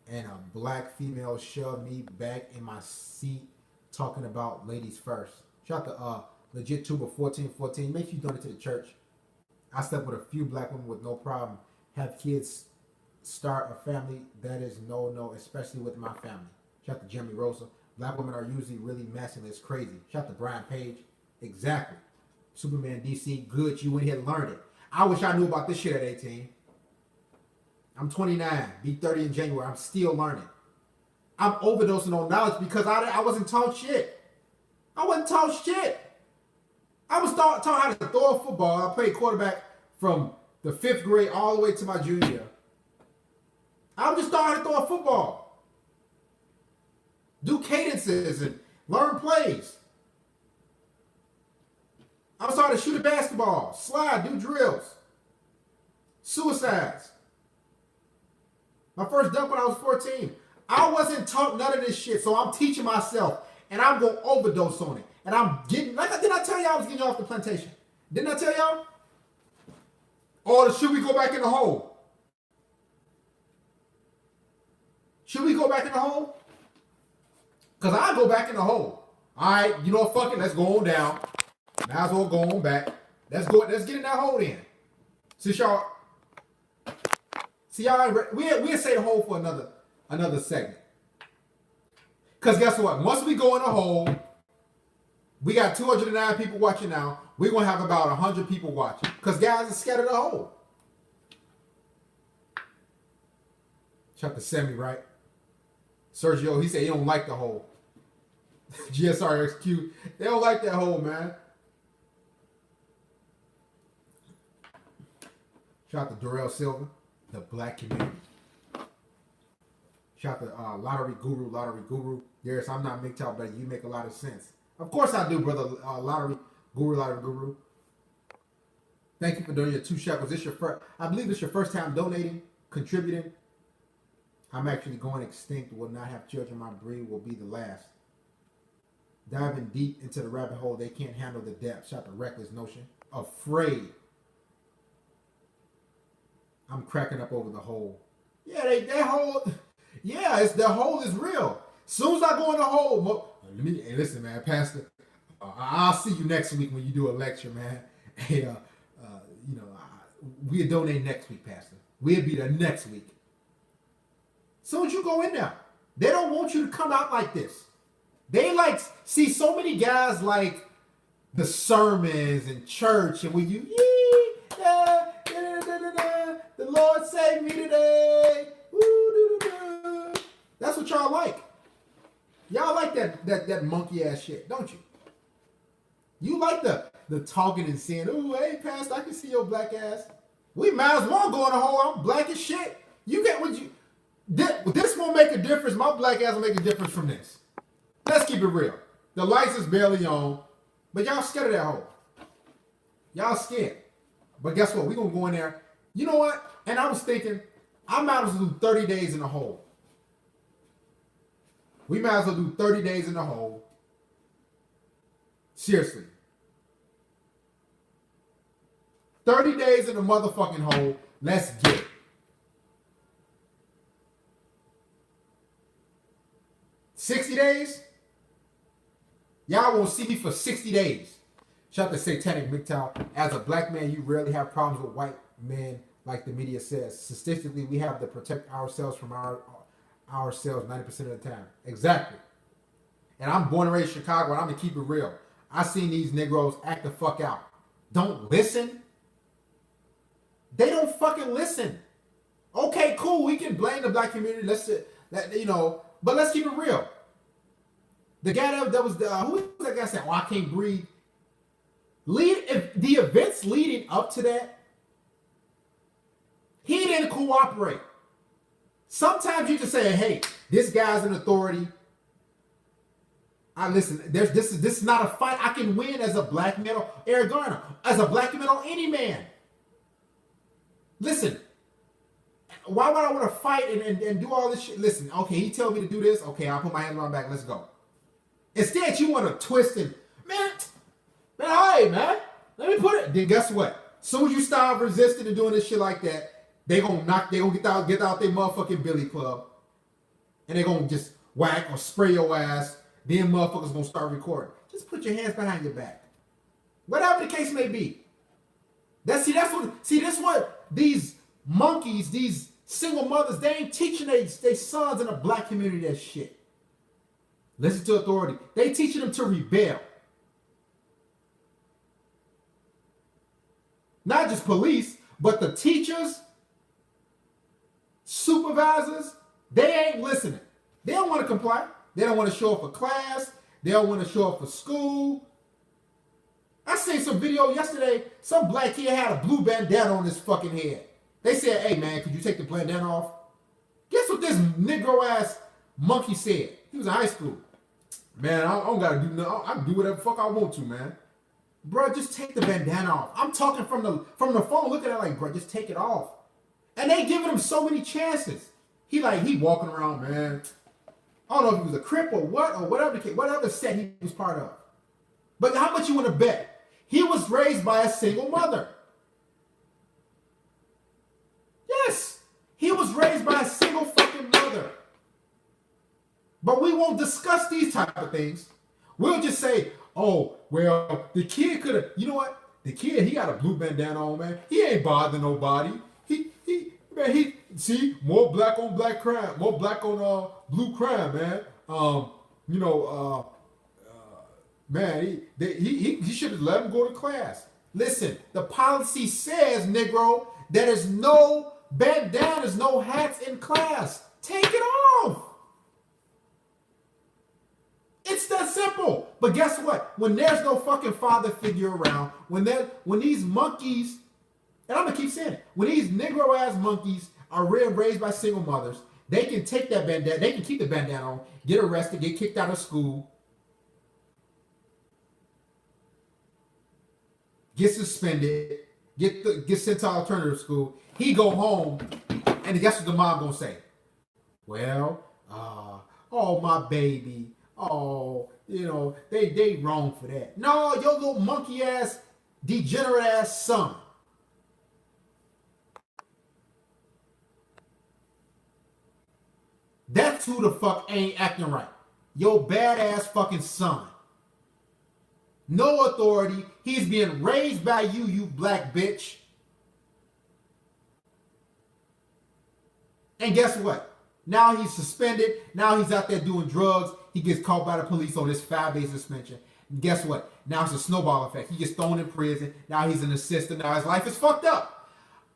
and a black female shoved me back in my seat talking about ladies first. Shout out to legit tuber 1414. Make sure you donate to the church. I slept with a few black women with no problem. Have kids, start a family. That is no, especially with my family. Shout out to Jeremy Rosa. Black women are usually really masculine. It's crazy. Shout out to Brian Page. Exactly. Superman DC. Good. You went here and learned it. I wish I knew about this shit at 18. I'm 29. Be 30 in January. I'm still learning. I'm overdosing on knowledge because I wasn't taught shit. I wasn't taught shit. I was taught how to throw a football. I played quarterback from the 5th grade all the way to my junior year. I was just taught how to throw a football. Do cadences and learn plays. I was taught to shoot a basketball, slide, do drills, suicides. My first dunk when I was 14. I wasn't taught none of this shit, so I'm teaching myself, and I'm going to overdose on it. And I'm getting, did I tell y'all I was getting off the plantation? Didn't I tell y'all? Or should we go back in the hole? Should we go back in the hole? Because I go back in the hole. All right, you know what, fuck it, let's go on down. Might as well go on back. Let's get in that hole then. Since y'all, we'll say the hole for another segment. Because guess what? Once we go in the hole, we got 209 people watching now. We're going to have about 100 people watching. Because guys are scared of the hole. Shout out to Semi, right? Sergio, he said he don't like the hole. GSRXQ, they don't like that hole, man. Shout out to Darrell Silva, the black community. Shout out to Lottery Guru. Darius, I'm not mgtow, but you make a lot of sense. Of course I do, brother. Lottery Guru. Thank you for donating your 2 shekels. I believe it's your first time donating, contributing. I'm actually going extinct. Will not have children. My breed will be the last. Diving deep into the rabbit hole, they can't handle the depth. Shout out to Reckless Notion. Afraid. I'm cracking up over the hole. Yeah, that hole. Yeah, the hole is real. Soon as I go in the hole, hey, listen, man, Pastor. I'll see you next week when you do a lecture, man. Hey, we'll donate next week, Pastor. We'll be there next week. Soon as you go in there, they don't want you to come out like this. They see so many guys like the sermons and church, and when you, the Lord saved me today. That's what y'all like. Y'all like that monkey ass shit, don't you? You like the talking and saying, "Ooh, hey, Pastor, I can see your black ass." We might as well go in a hole. I'm black as shit. You get what you. This won't make a difference. My black ass will make a difference from this. Let's keep it real. The lights is barely on, but y'all scared of that hole. Y'all scared. But guess what? We're going to go in there. You know what? And I was thinking, I might as well do 30 days in the hole. We might as well do 30 days in the hole. Seriously. 30 days in the motherfucking hole. Let's get it. 60 days? Y'all won't see me for 60 days. Shout out to Satanic mgtow. As a black man, you rarely have problems with white men like the media says. Statistically, we have to protect ourselves from ourselves 90% of the time. Exactly. And I'm born and raised in Chicago, and I'm going to keep it real. I seen these Negroes act the fuck out. Don't listen. They don't fucking listen. Okay, cool. We can blame the black community. But let's keep it real. The guy that was who was that guy saying, "Oh, I can't breathe." The events leading up to that, he didn't cooperate. Sometimes you just say, "Hey, this guy's an authority. I listen. This is not a fight I can win as a black male, Eric Garner, as a black male, any man. Listen, why would I want to fight and do all this shit? Listen, okay, he tell me to do this. Okay, I'll put my hand on my back. Let's go. Instead, you want to twist and man, hey man, let me put it. Then guess what? As soon as you start resisting and doing this shit like that, they gonna get out their motherfucking billy club, and they gonna just whack or spray your ass. Then motherfuckers gonna start recording. Just put your hands behind your back. Whatever the case may be. That's what these monkeys, these single mothers, they ain't teaching their sons in the black community that shit. Listen to authority. They teaching them to rebel. Not just police, but the teachers, supervisors, they ain't listening. They don't want to comply. They don't want to show up for class. They don't want to show up for school. I seen some video yesterday. Some black kid had a blue bandana on his fucking head. They said, hey man, could you take the bandana off? Guess what this Negro ass monkey said? He was in high school. Man, I don't gotta do nothing. I can do whatever the fuck I want to, man. Bro, just take the bandana off. I'm talking from the phone, looking at it like, bro, just take it off. And they giving him so many chances. He walking around, man. I don't know if he was a Crip or what, or whatever set he was part of. But how much you want to bet? He was raised by a single mother. Yes, he was raised by a single fucking mother. But we won't discuss these type of things. We'll just say, oh, well, the kid could have, you know what? The kid, he got a blue bandana on, man. He ain't bothering nobody. See, more black on black crime, more black on blue crime, man. Man, he should have let him go to class. Listen, the policy says, Negro, there is no bandanas, no hats in class. Take it off. It's that simple. But guess what? When there's no fucking father figure around, when these monkeys, and I'm gonna keep saying it, when these Negro ass monkeys are raised by single mothers, they can take that bandana, they can keep the bandana on, get arrested, get kicked out of school, get suspended, get sent to alternative school. He go home, and guess what the mom gonna say? Well, oh my baby, oh, you know, they wrong for that. No, your little monkey ass, degenerate ass son. That's who the fuck ain't acting right. Your badass fucking son. No authority. He's being raised by you, you black bitch. And guess what? Now he's suspended. Now he's out there doing drugs. He gets caught by the police on this 5-day suspension. And guess what? Now it's a snowball effect. He gets thrown in prison. Now he's an assistant. Now his life is fucked up.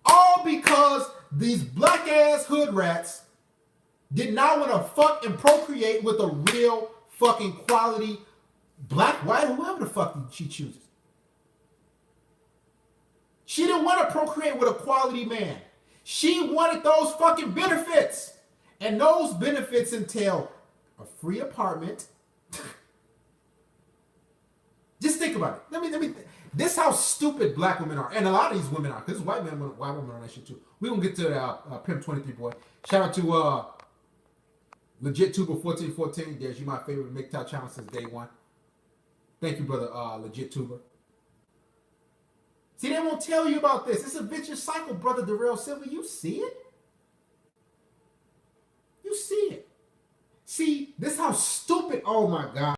All because these black ass hood rats did not want to fuck and procreate with a real fucking quality black, white, whoever the fuck she chooses. She didn't want to procreate with a quality man. She wanted those fucking benefits. And those benefits entail a free apartment. Just think about it. This is how stupid black women are. And a lot of these women are. Because white women on that shit too. We're going to get to Pimp 23 boy. Shout out to Legit Tuber 1414. There's you my favorite mgtow channel since day one. Thank you, brother. Legit Tuber. See, they won't tell you about this. It's a vicious cycle, brother Darrell Silver. You see it? You see it. See, this is how stupid. Oh my God.